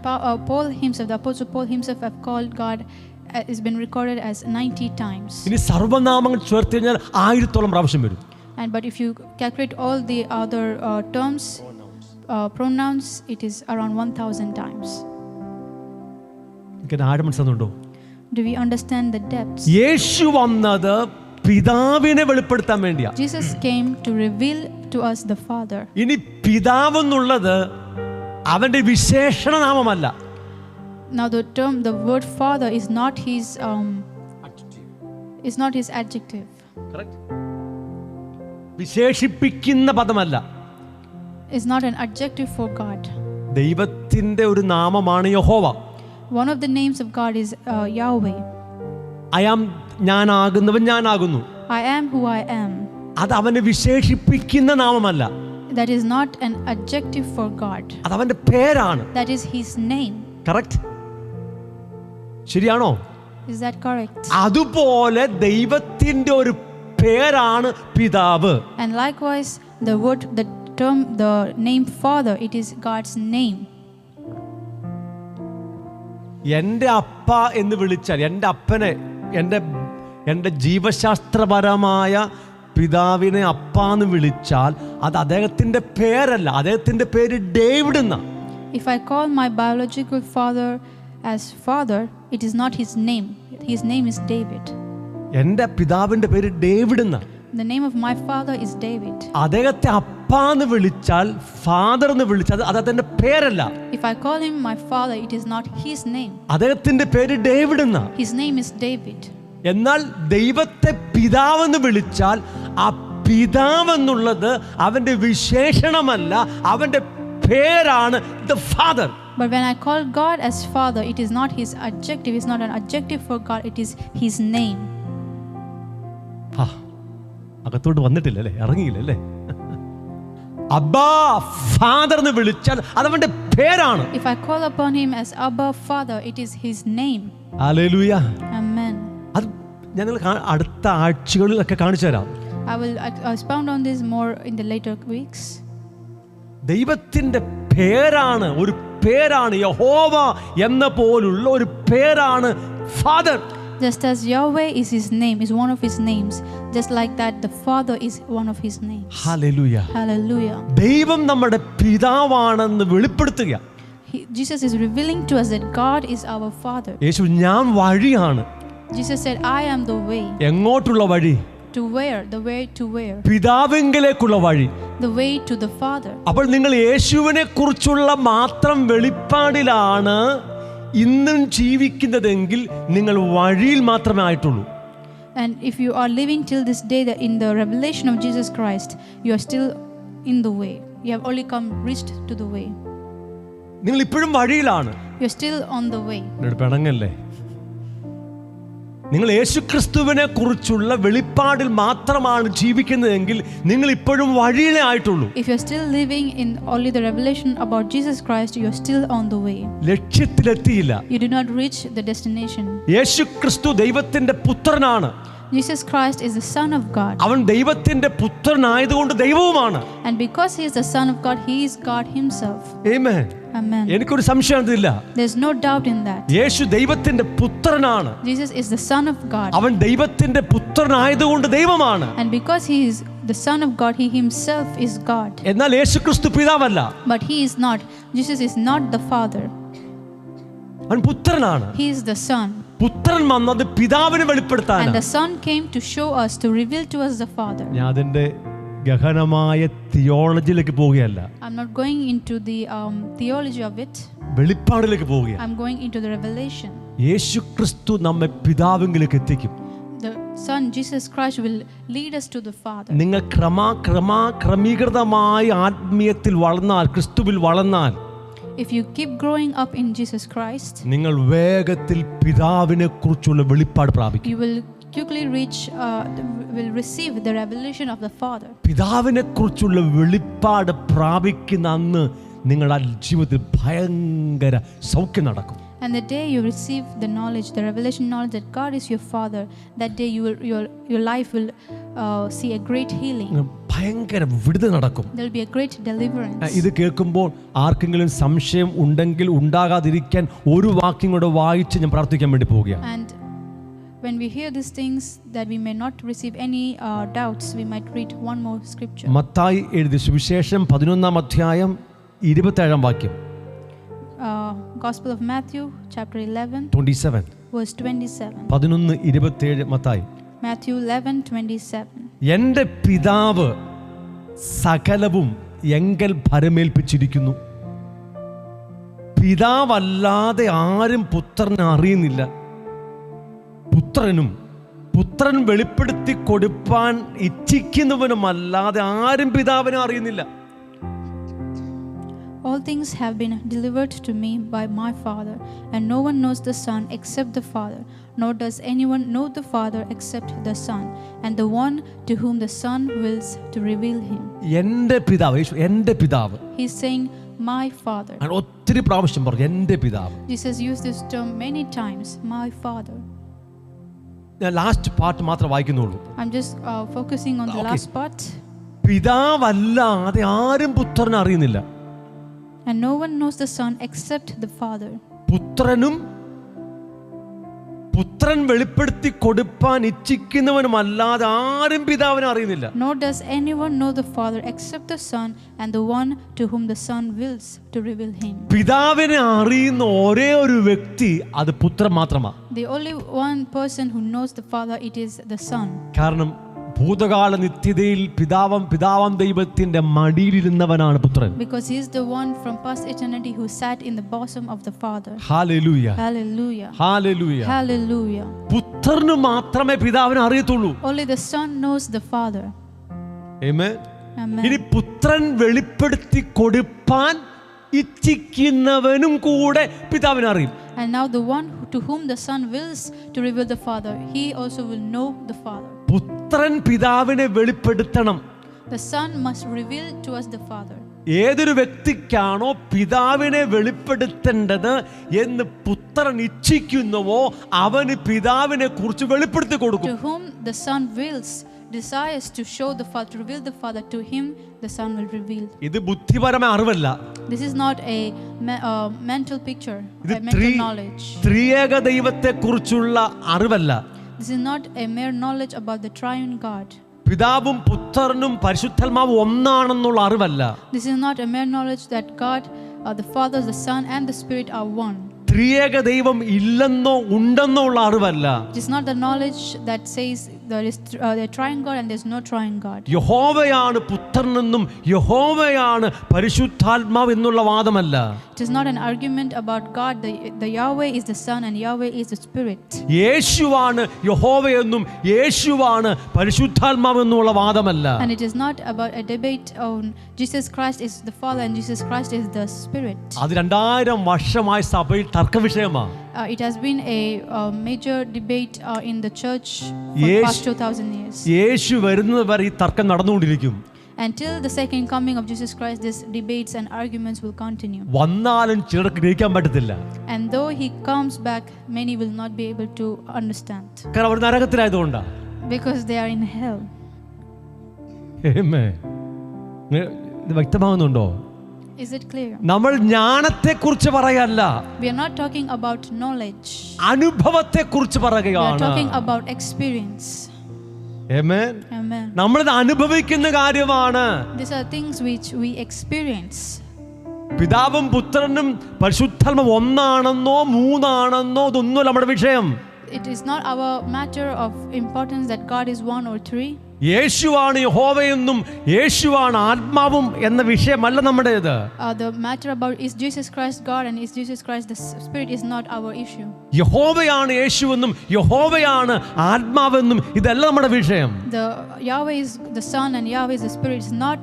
Paul himself, the Apostle Paul himself, have called God, has been recorded as 90 times. ഇനി സർവ്വനാമങ്ങൾ ചേർത്ത് കഴിഞ്ഞാൽ 1000ഓളം പ്രാവശ്യം വരും. And but if you calculate all the other terms, pronouns, it is around 1000 times. എനിക്ക് ആഴം മനസ്സിലാകുന്നുണ്ടോ? Do we understand the depths? യേശു വന്നത് പിതാവിനെ വെളിപ്പെടുത്താൻ വേണ്ടിയാ. Jesus came to reveal to us the Father. ഇനി പിതാവെന്നുള്ളത് അവന്റെ വിശേഷണ നാമമല്ല. Now the word Father is not his adjective. Correct? വിശേഷിപ്പിക്കുന്ന പദമല്ല. Is not an adjective for God. ദൈവത്തിന്റെ ഒരു നാമമാണ് യഹോവ. One of the names of God is Yahweh. ഞാനാകുന്നവൻ ഞാനാകുന്നു. I am who I am. അത് അവനെ വിശേഷിപ്പിക്കുന്ന നാമമല്ല. That is not an adjective for God. അത് അവന്റെ പേരാണ്. That is his name. Correct? ശരിയാണോ? Is that correct? അതുപോലെ ദൈവത്തിന്റെ ഒരു പേരാണ് പിതാവ്. And likewise, the name Father, it is God's name. എൻ്റെ അപ്പ എന്ന് വിളിച്ചാൽ, എൻ്റെ അപ്പനെ, എൻ്റെ ജീവശാസ്ത്രപരമായ പിതാവിനെ അപ്പ എന്ന് വിളിച്ചാൽ അത് അദ്ദേഹത്തിൻ്റെ പേരല്ല. അദ്ദേഹത്തിൻ്റെ പേര് ഡേവിഡ് എന്നാ. If I call my biological father as Father, it is not his name. His name is David. എൻ്റെ പിതാവിൻ്റെ പേര് ഡേവിഡ് എന്നാ. The name of my father is David. അദ്ദേഹത്തെ അപ്പ എന്ന് വിളിച്ചാൽ, ഫാദർ എന്ന് വിളിച്ചാൽ അത് അദ്ദേഹത്തിൻ്റെ പേരല്ല. If I call him my father, it is not his name. അദ്ദേഹത്തിൻ്റെ പേര് ഡേവിഡ് എന്നാ. His name is David. എന്നാൽ ദൈവത്തെ പിതാവെന്ന് വിളിച്ചാൽ ആ പിതാവെന്നുള്ളത് അവന്റെ വിശേഷണമല്ല, അവന്റെ പേരാണ്, the Father. But when I call God as Father, it is not his adjective. It's not an adjective for God. It is his name. അകത്തോട്ട് വന്നിട്ടില്ല അല്ലേ, ഇറങ്ങിയില്ല അല്ലേ? അബ്ബാ ഫാദർ എന്ന് വിളിച്ചാൽ അതവന്റെ പേരാണ്. If I call upon him as Abba Father, it is his name. Hallelujah. Amen. അത് ഞങ്ങൾ അടുത്ത ആഴ്ചകളിലൊക്കെ കാണിച്ചു തരാം. I will expound on this more in the later weeks. ദൈവത്തിന്റെ പേരാണ്, ഒരു പേരാണ് യഹോവ എന്ന പോലുള്ള ഒരു പേരാണ് father. Just as Yahweh is his name, is one of his names, just like that the Father is one of his names. Hallelujah. Hallelujah. ദൈവം നമ്മുടെ പിതാവാണെന്ന് വെളിപ്പെടുത്തുക. Jesus is revealing to us that God is our Father. യേശു ഞാൻ വഴിയാണ്. Jesus said, I am the way. എങ്ങോട്ടുള്ള വഴി? To where? The way to where? പിതാവിങ്കലേക്കുള്ള വഴി. The way to the Father. അപ്പോൾ നിങ്ങൾ യേശുവിനെ കുറിച്ചുള്ള മാത്രം വെളിപ്പാടിലാണ് ഇന്നും ജീവിക്കുന്നതെങ്കിൽ നിങ്ങൾ വഴിയിൽ മാത്രമേ ആയിട്ടുള്ളൂ. And if you are living till this day that in the revelation of Jesus Christ, you are still in the way. You have only reached to the way. നിങ്ങൾ ഇപ്പോഴും വഴിയിലാണ്. You are still on the way. പിണങ്ങല്ലേ? നിങ്ങൾ യേശുക്രിസ്തുവിനെ കുറിച്ചുള്ള വെളിപ്പാടിൽ മാത്രമാണ് ജീവിക്കുന്നതെങ്കിൽ നിങ്ങൾ ഇപ്പോഴും വഴിയിലേ ആയിട്ടുള്ളൂ. If you are still living in only the revelation about Jesus Christ, you are still on the way. ലക്ഷ്യത്തിലെത്തിയില്ല. You do not reach the destination. യേശുക്രിസ്തു ദൈവത്തിന്റെ പുത്രനാണ്. Jesus Christ is the Son of God. അവൻ ദൈവത്തിന്റെ പുത്രനായതുകൊണ്ട് ദൈവവുമാണ്. And because he is the Son of God, he is God himself. Amen. Amen. എനിക്കൊരു സംശയമില്ല. There's no doubt in that. യേശു ദൈവത്തിന്റെ പുത്രനാണ്. Jesus is the Son of God. അവൻ ദൈവത്തിന്റെ പുത്രനായതുകൊണ്ട് ദൈവമാണ്. And because he is the Son of God, he himself is God. എന്നാൽ യേശുക്രിസ്തു പിതാവല്ല. But he is not. Jesus is not the Father. അവൻ പുത്രനാണ്. He is the Son. പുത്രൻ വന്നത് പിതാവിനെ വെളിപ്പെടുത്താനാണ്. And the Son came to show us, to reveal to us the Father. ഞാൻ അതിന്റെ ഗഹനമായ തിയോളജിയിലേക്ക് പോവുകയല്ല, I'm not going into the theology of it. വെളിപ്പാടിലേക്ക് പോവുകയാണ്. I'm going into the revelation. യേശു ക്രിസ്തു നമ്മെ പിതാവിലേക്ക് എത്തിക്കും. The Son Jesus Christ will lead us to the Father. നിങ്ങൾ ക്രമീകൃതമായി ആത്മീയത്തിൽ വളർന്നാൽ, ക്രിസ്തുവിൽ വളർന്നാൽ, If you keep growing up in Jesus Christ, നിങ്ങൾ വേഗത്തിൽ പിതാവിനെ കുറിച്ചുള്ള വെളിപ്പാട് പ്രാപിക്കും. you will quickly will receive the revelation of the Father. പിതാവിനെ കുറിച്ചുള്ള വെളിപ്പാട് പ്രാപിക്കുന്ന അന്ന് നിങ്ങളുടെ ജീവിതത്തിൽ ഭയങ്കര സൗഖ്യം നടക്കും. And the day you receive the knowledge, the revelation knowledge that God is your Father, that day your life will see a great healing. ഭയങ്കര വിടുതൽ നടക്കും. There will be a great deliverance. ഇത് കേൾക്കുമ്പോൾ ആർക്കെങ്കിലും സംശയം ഉണ്ടെങ്കിൽ ഉണ്ടാകാതിരിക്കാൻ ഒരു വാക്യം കൂടെ വായിച്ച് ഞാൻ പ്രാർത്ഥിക്കാൻ വേണ്ടി പോവുകയാണ്. And when we hear these things, that we may not receive any doubts, we might read one more scripture. Mathai എഴുതിയ സുവിശേഷം 11-ാം അധ്യായം 27-ാം വാക്യം. Gospel of Matthew chapter 11 27 verse 27. 11:27 Mathai. Matthew 11:27. എൻ്റെ പിതാവ് സകലവും എങ്കൽ ഭരമേൽപ്പിച്ചിരിക്കുന്നു. പിതാവല്ലാതെ ആരും പുത്രനെ അറിയുന്നില്ല. പുത്രൻ വെളിപ്പെടുത്തി കൊടുപ്പാൻ ഇച്ഛിക്കുന്നവനുമല്ലാതെ ആരും പിതാവിനെ അറിയുന്നില്ല. All things have been delivered to me by my Father, and no one knows the Son except the Father, nor does anyone know the Father except the Son, and the one to whom the Son wills to reveal him. എൻ്റെ പിതാവ്, എൻ്റെ പിതാവ്. He is saying, my Father. ഒത്തിരി പ്രാവശ്യം പറഞ്ഞു എൻ്റെ പിതാവ്. Jesus used this term many times, my Father. ഞാൻ ലാസ്റ്റ് പാർട്ട് മാത്രം വായിക്കുന്നുള്ളൂ. I'm just focusing on the last part. പിതാവല്ലാതെ ആരും പുത്രനെ അറിയുന്നില്ല. And no one knows the Son except the Father. പുത്രൻ വെളിപ്പെടുത്തി കൊടുപ്പാൻ ഇച്ഛിക്കുന്നവനുമല്ലാതെ ആരും പിതാവിനെ അറിയുന്നില്ല. Nor does anyone know the Father except the Son and the one to whom the Son wills to reveal him. പിതാവിനെ അറിയുന്ന ഒരേ ഒരു വ്യക്തി അത് പുത്രൻ മാത്രമാണ്. The only one person who knows the Father, it is the Son. കാരണം ഭൂതകാല നിത്യതയിൽ പിതാവാം ദൈവത്തിന്റെ മടിയിലിരുന്നവനാണ് പുത്രൻ. Because he is the one from past eternity who sat in the bosom of the Father. Hallelujah, hallelujah, hallelujah, hallelujah. പുത്രന് മാത്രമേ പിതാവിനെ അറിയത്തുള്ളൂ. Only the Son knows the Father. Amen. Amen. ഇനി പുത്രൻ വെളിപ്പെടുത്തി കൊടുപ്പാൻ ഇച്ഛിക്കുന്നവനും കൂടെ പിതാവിനെ അറിയും. And now the one to whom the Son wills to reveal the Father, he also will know the Father. പുത്രൻ പിതാവിനെ വെളിപ്പെടുത്തണം. The Son must reveal to us the Father. ഏതൊരു വ്യക്തിക്കാണോ പിതാവിനെ വെളിപ്പെടുത്തേണ്ടത് എന്ന് പുത്രൻ ഇച്ഛിക്കുന്നുവോ അവന് പിതാവിനെ കുറിച്ച് വെളിപ്പെടുത്തി കൊടുക്കും. To whom the Son desires to show the Father, to reveal the Father, to him the Son will reveal. ഇത് ബുദ്ധിപരമായ അറിവല്ല. This is not a mental picture, a mental knowledge. ത്രിയേക ദൈവത്തെ കുറിച്ചുള്ള അറിവല്ല. This is not a mere knowledge about the triune God. പിതാവും പുത്രനും പരിശുദ്ധാത്മാവും ഒന്നാണെന്നുള്ള അറിവല്ല. This is not a mere knowledge that God, the Father, the Son and the Spirit are one. ത്രിയേക ദൈവം ഇല്ലെന്നോ ഉണ്ടെന്നോ ഉള്ള അറിവല്ല. It is not the knowledge that says there is a triune God and there is no triune God. യഹോവയാണ് പുത്രനെന്നും യഹോവയാണ് പരിശുദ്ധാത്മാവ് എന്നുള്ള വാദമല്ല. It is not an argument about God. The Yahweh is the Son and Yahweh is the Spirit. യേശുവാണ് യഹോവയെന്നും യേശുവാണ് പരിശുദ്ധാത്മാവ് എന്നുള്ള വാദമല്ല. And it is not about a debate on Jesus Christ is the Father and Jesus Christ is the Spirit. അത് 2000 വർഷമായി സഭയിൽ തർക്കവിഷയമാണ്. It has been a major debate in the church for the past 2000 years. യേശു വരുന്നത് വരെ ഈ തർക്കം നടന്നുകൊണ്ടിരിക്കും. Until the second coming of Jesus Christ, these debates and arguments will continue. വന്നാലും ചിലർക്ക് ഗ്രഹിക്കാൻ പറ്റത്തില്ല. And though he comes back, many will not be able to understand. കാരണം അവർ നരകത്തിലായതുകൊണ്ടാ. Because they are in hell. ആമേൻ. ഇത് വ്യക്തമാകുന്നുണ്ടോ? Is it clear? നമ്മൾ ജ്ഞാനത്തെക്കുറിച്ച് പറയല്ല. We are not talking about knowledge. അനുഭവത്തെക്കുറിച്ച് We are പറയുകയാണ്. talking about experience. Amen. Amen. നമ്മളിത് അനുഭവിക്കുന്ന കാര്യമാണ്. These are things which we experience. പിതാവും പുത്രനും പരിശുദ്ധാത്മാവും ഒന്നാണെന്നോ മൂന്നാണെന്നോ ഇതൊന്നുമല്ല നമ്മുടെ വിഷയം. It is not our matter of importance that God is one or three. യേശുവാണ് യഹോവയെന്നും യേശുവാണ് ആത്മാവും എന്ന വിഷയമല്ല നമ്മുടേത്. The matter about is Jesus Christ God and is Jesus Christ the Spirit is not our issue. യഹോവയാണ് യേശുവെന്നും യഹോവയാണ് ആത്മാവെന്നും ഇതല്ല നമ്മുടെ വിഷയം. The Yahweh is the Son and Yahweh is the Spirit is not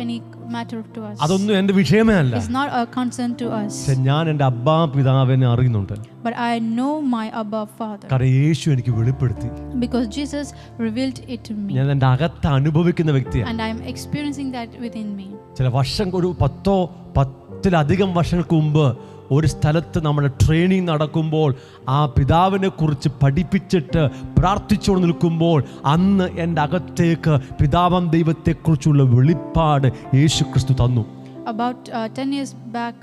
any matter to us. അതൊന്നും എൻ്റെ വിഷയമേ അല്ല. It's not a concern to us. ഞാൻ എൻ്റെ അബ്ബാ പിതാവിനെ അറിയുന്നുണ്ട്. But I know my Abba Father. കാരണം യേശു എനിക്ക് വെളിപ്പെടുത്തി. Because Jesus revealed it to me. ഞാൻ എൻ്റെ അകത്ത് അനുഭവിക്കുന്ന വ്യക്തിയാണ്. And I am experiencing that within me. ചില വർഷം ഒരു 10-ലധികം വർഷങ്ങൾക്ക് മുമ്പ് ഒരു സ്ഥലത്ത് നമ്മുടെ ട്രെയിനിങ് നടക്കുമ്പോൾ ആ പിതാവിനെ കുറിച്ച് പഠിപ്പിച്ചിട്ട് പ്രാർത്ഥിച്ചുകൊണ്ട് നിൽക്കുമ്പോൾ അന്ന് എൻ്റെ അകത്തേക്ക് പിതാവാം ദൈവത്തെക്കുറിച്ചുള്ള വെളിപ്പാട് യേശു ക്രിസ്തു തന്നു. About 10 years back,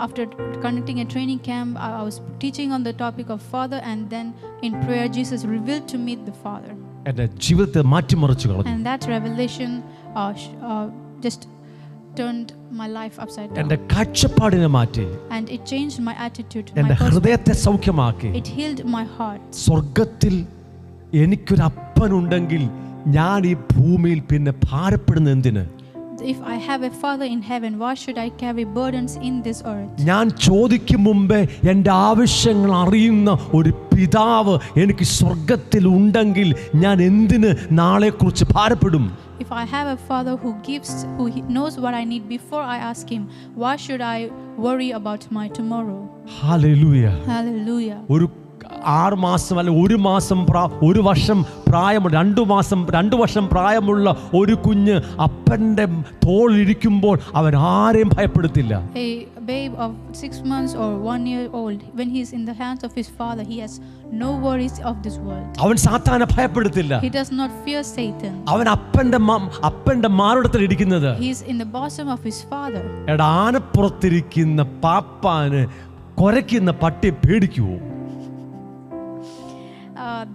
after conducting a training camp, I was teaching on the topic of Father, and then in prayer, Jesus revealed to me the Father. എൻ്റെ ജീവിതത്തെ മാറ്റിമറിച്ചു കളഞ്ഞു. And that revelation just turned my life upside down. എൻ്റെ കാഴ്ചപ്പാടിനെ മാറ്റി. And it changed my attitude. എൻ്റെ ഹൃദയത്തെ സൗഖ്യമാക്കി. It healed my heart. സ്വർഗത്തിൽ എനിക്കൊരു അപ്പനുണ്ടെങ്കിൽ ഞാൻ ഈ ഭൂമിയിൽ പിന്നെ ഭാരപ്പെടുന്ന എന്തിന്? If I have a Father in heaven, why should I carry burdens in this earth? ഞാൻ ചോദിക്കും മുമ്പേ എൻ്റെ ആവശ്യങ്ങൾ അറിയുന്ന ഒരു പിതാവ് എനിക്ക് സ്വർഗത്തിൽ ഉണ്ടെങ്കിൽ ഞാൻ എന്തിന് നാളെക്കുറിച്ച് ഭാരപ്പെടും? If I have a Father who knows what I need before I ask him, why should I worry about my tomorrow? Hallelujah. Hallelujah. ഒരു 6 മാസം അല്ല 1 മാസം 1 വർഷം പ്രായമുള്ള 2 വർഷം പ്രായമുള്ള ഒരു കുഞ്ഞ് അപ്പൻ്റെ തോളിലിരിക്കുമ്പോൾ അവൻ ആരെയും ഭയപ്പെടുത്തില്ല. A babe of 6 months or 1 year old, when he is in the hands of his father, he has no worries of this world. അവൻ സാത്താനെ ഭയപ്പെടുത്തില്ല. He does not fear Satan. അവൻ അപ്പൻ്റെ മാറുടത്തിൽ ഇരിക്കുന്നത്. He is in the bosom of his father. ആനപ്പുറത്തിരിക്കുന്ന പാപ്പാന് കുരയ്ക്കുന്ന പട്ടിയെ പേടിക്കുവോ?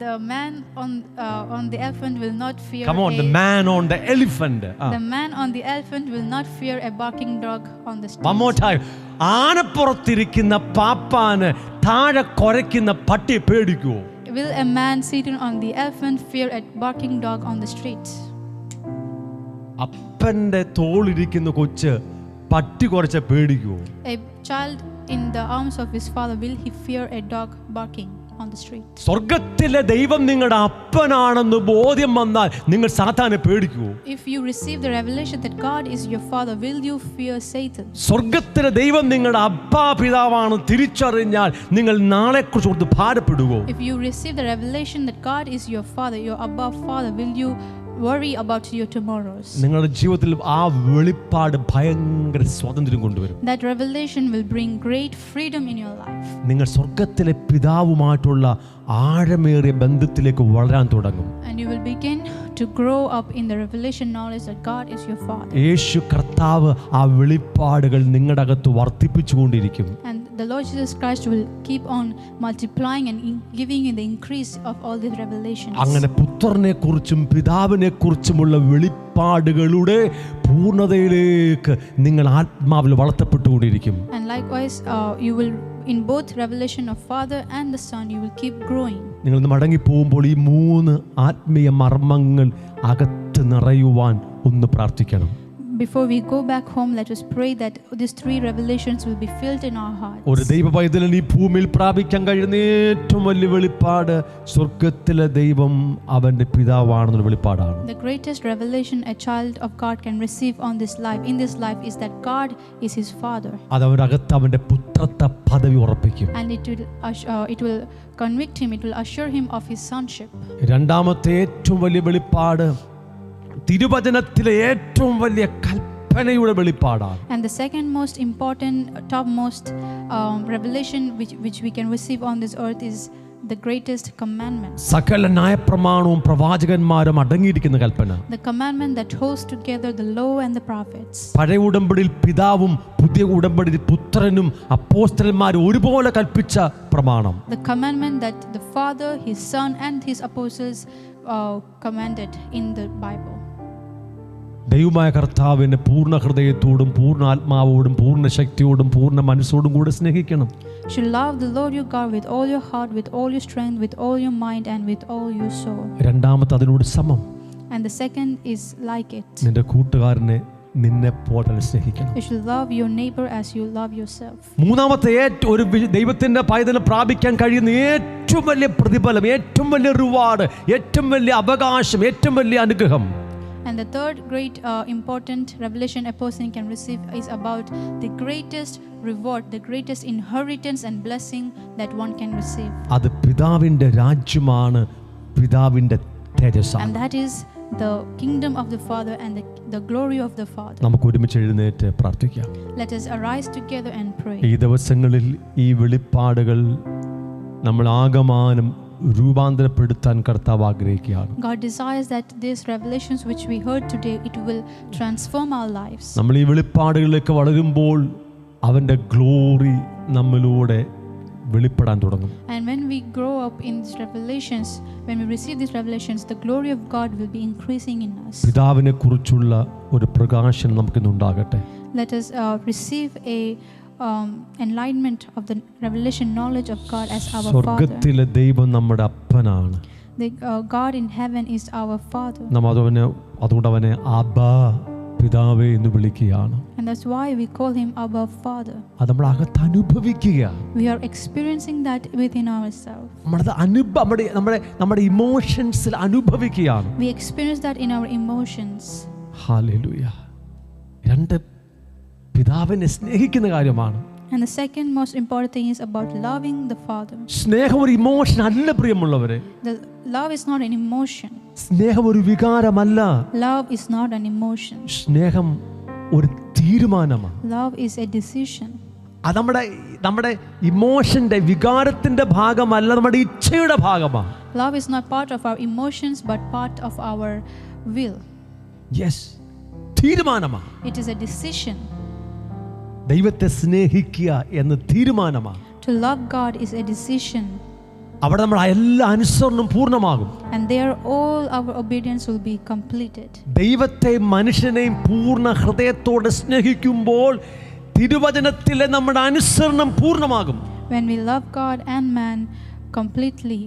The man on the elephant will not fear. Come on, the man on the elephant. The man on the elephant will not fear a barking dog on the street. One more time. ആനപ്പുറത്തിരിക്കുന്ന പാപ്പാന് താഴെ കുരയ്ക്കുന്ന പട്ടിയെ പേടിക്കുവോ? Will a man sitting on the elephant fear a barking dog on the street? അപ്പന്റെ തോളിരിക്കുന്ന കൊച്ച് പട്ടി കുരച്ച പേടിക്കുവോ? A child in the arms of his father, will he fear a dog barking on the street? സ്വർഗ്ഗത്തിലെ ദൈവം നിങ്ങളുടെ അപ്പനാണെന്ന് ബോധ്യം വന്നാൽ നിങ്ങൾ സാത്താനെ പേടിക്കുവോ? If you receive the revelation that God is your father, will you fear Satan? സ്വർഗ്ഗത്തിലെ ദൈവം നിങ്ങളുടെ അബ്ബാ പിതാവാണ് തിരിച്ചറിഞ്ഞാൽ നിങ്ങൾ നാളെക്കുറിച്ച് ഓർത്ത് ഭാരപ്പെടുവോ? If you receive the revelation that God is your father, your Abba Father, will you worry about your tomorrows? നിങ്ങളുടെ ജീവിതത്തിൽ ആ വെളിപ്പാട് ഭയങ്കര സ്വാതന്ത്ര്യം കൊണ്ടുവരും. That revelation will bring great freedom in your life. നിങ്ങൾ സ്വർഗ്ഗത്തിലെ പിതാവുമായിട്ടുള്ള ആഴമേറിയ ബന്ധത്തിലേക്ക് വളരാൻ തുടങ്ങും. And you will begin to grow up in the revelation knowledge that God is your father. യേശു കർത്താവ് ആ വെളിപ്പാടുകൾ നിങ്ങളുടെ അകത്ത് വർദ്ധിപ്പിച്ചുകൊണ്ടിരിക്കും. And the Lord Jesus Christ will keep on multiplying and giving you the increase of all these revelations. അങ്ങനെ പുത്രനെ കുറിച്ചും പിതാവിനെ കുറിച്ചുമുള്ള വെളിപ്പാടുകളുടെ പൂർണ്ണതയിലേക്ക് നിങ്ങൾ ആത്മാവിൽ വളർത്തപ്പെട്ടുകൊണ്ടിരിക്കും. And likewise, you will in both revelation of Father and the Son, you will keep growing. നിങ്ങൾ മടങ്ങി പോകുമ്പോൾ ഈ 3 ആത്മീയ മർമ്മങ്ങൾ അകത്ത് നിറയുവാൻ ഒന്ന് പ്രാർത്ഥിക്കണം. Before we go back home, let us pray that these 3 revelations will be filled in our hearts. ഒരു ദൈവ പൈതലിന് ഈ ഭൂമിയിൽ പ്രാപിക്കാൻ കഴിയുന്ന ഏറ്റവും വലിയ വെളിപ്പാട് സ്വർഗ്ഗത്തിലെ ദൈവം അവന്റെ പിതാവാണെന്നുള്ള വെളിപ്പാടാണ്. The greatest revelation a child of God can receive in this life is that God is his father. അത് അവന്റെ അകത്ത് അവന്റെ പുത്രത്വ പദവി ഉറപ്പിക്കും. And it will convict him, it will assure him of his sonship. രണ്ടാമത്തെ ഏറ്റവും വലിയ വെളിപ്പാട് തിരുവചനത്തിലെ ഏറ്റവും വലിയ കൽപ്പനയുടെ വെളിപ്പാടാണ്. And the second most important, topmost revelation which we can receive on this earth is the greatest commandment. സകല ന്യായപ്രമാണവും പ്രവാചകന്മാരും അടങ്ങിയിരിക്കുന്ന കൽപ്പന. The commandment that holds together the law and the prophets. പഴയ ഉടമ്പടിയിൽ പിതാവും പുതിയ ഉടമ്പടിയിൽ പുത്രനും അപ്പോസ്തലന്മാരും ഒരുപോലെ കൽപ്പിച്ച പ്രമാണം. The commandment that the Father, his Son and his apostles commanded in the Bible. ദൈവമായ കർത്താവിനെ പൂർണ്ണ ഹൃദയത്തോടും പൂർണ്ണ ആത്മാവോടും പൂർണ്ണ ശക്തിയോടും പൂർണ്ണ മനസ്സോടും കൂടെ സ്നേഹിക്കണം. You should love the Lord your God with all your heart, with all your strength, with all your mind and with all your soul. രണ്ടാമത്തെ അതിനോട് സമം. And the second is like it. നിന്റെ കൂട്ടുകാരനെ നിന്നെ പോലെ സ്നേഹിക്കണം. You should love your neighbor as you love yourself. മൂന്നാമത്തെ ഒരു ദൈവത്തിന്റെ പൈതലിന് പ്രാപിക്കാൻ കഴിയുന്ന ഏറ്റവും വലിയ പ്രതിഫലം, ഏറ്റവും വലിയ റിവാർഡ്, ഏറ്റവും വലിയ അവകാശം, ഏറ്റവും വലിയ അനുഗ്രഹം. And the third great important revelation a person can receive is about the greatest reward, the greatest inheritance and blessing that one can receive. അത് പിതാവിന്റെ രാജ്യമാണ്, പിതാവിന്റെ തേജസ്സാണ്. And that is the kingdom of the Father and the glory of the Father. നമുക്ക് ഒരുമിച്ച് എഴുന്നേറ്റ് പ്രാർത്ഥിക്കാം. Let us arise together and pray. ഈ ദിവസങ്ങളിൽ ഈ വെളിപ്പാടുകൾ നമ്മൾ ആകമാനം രൂപാന്തരപ്പെടുത്താൻ കർത്താവ് ആഗ്രഹിക്കുകയാണ്. God desires that these revelations which we heard today, it will transform our lives. നമ്മൾ ഈ വെളിപ്പാടുകളിലേക്ക് വളരുമ്പോൾ അവന്റെ ഗ്ലോറി നമ്മിലൂടെ വെളിപ്പെടാൻ തുടങ്ങും. And when we grow up in these revelations, when we receive these revelations, the glory of God will be increasing in us. പിതാവിനെ കുറിച്ചുള്ള ഒരു പ്രകാശനം നമുക്കിന്നുണ്ടാകട്ടെ. Let us receive a enlightenment of the revelation knowledge of God as our Father. സ്വർഗ്ഗത്തിലെ ദൈവം നമ്മുടെ അപ്പനാണ്. The God in heaven is our Father. നാം അതുകൊണ്ട് അവനെ അബ്ബാ പിതാവേ എന്ന് വിളിക്കുകയാണ്. And that's why we call him Abba Father. അത് നമ്മൾ അകത്ത് അനുഭവിക്കുക. We are experiencing that within ourselves. നമ്മുടെ ഇമോഷൻസിൽ അനുഭവിക്കുകയാണ്. We experience that in our emotions. Hallelujah. രണ്ട്, പിതാവിനെ സ്നേഹിക്കുന്ന കാര്യമാണ്. And the second most important thing is about loving the Father. സ്നേഹം ഒരു ഇമോഷൻ അല്ല പ്രിയമുള്ളവരെ. The love is not an emotion. സ്നേഹം ഒരു വികാരമല്ല. Love is not an emotion. സ്നേഹം ഒരു തീരുമാനമാണ്. Love is a decision. അത് നമ്മുടെ ഇമോഷന്റെ വികാരത്തിന്റെ ഭാഗമല്ല, നമ്മുടെ ഇച്ഛയുടെ ഭാഗമാണ്. Love is not part of our emotions but part of our will. Yes, തീരുമാനമാണ്. It is a decision. ദൈവത്തെ സ്നേഹിക്കുക എന്ന തീരുമാനമാണ്. To love God is a decision. അവിടെ നമ്മുടെ എല്ലാ അനുസരണവും പൂർണ്ണമാകും. And there all our obedience will be completed. ദൈവത്തെയും മനുഷ്യനെയും പൂർണ്ണ ഹൃദയത്തോടെ സ്നേഹിക്കുമ്പോൾ തിരുവചനത്തിലെ നമ്മുടെ അനുസരണം പൂർണ്ണമാകും. When we love God and man completely,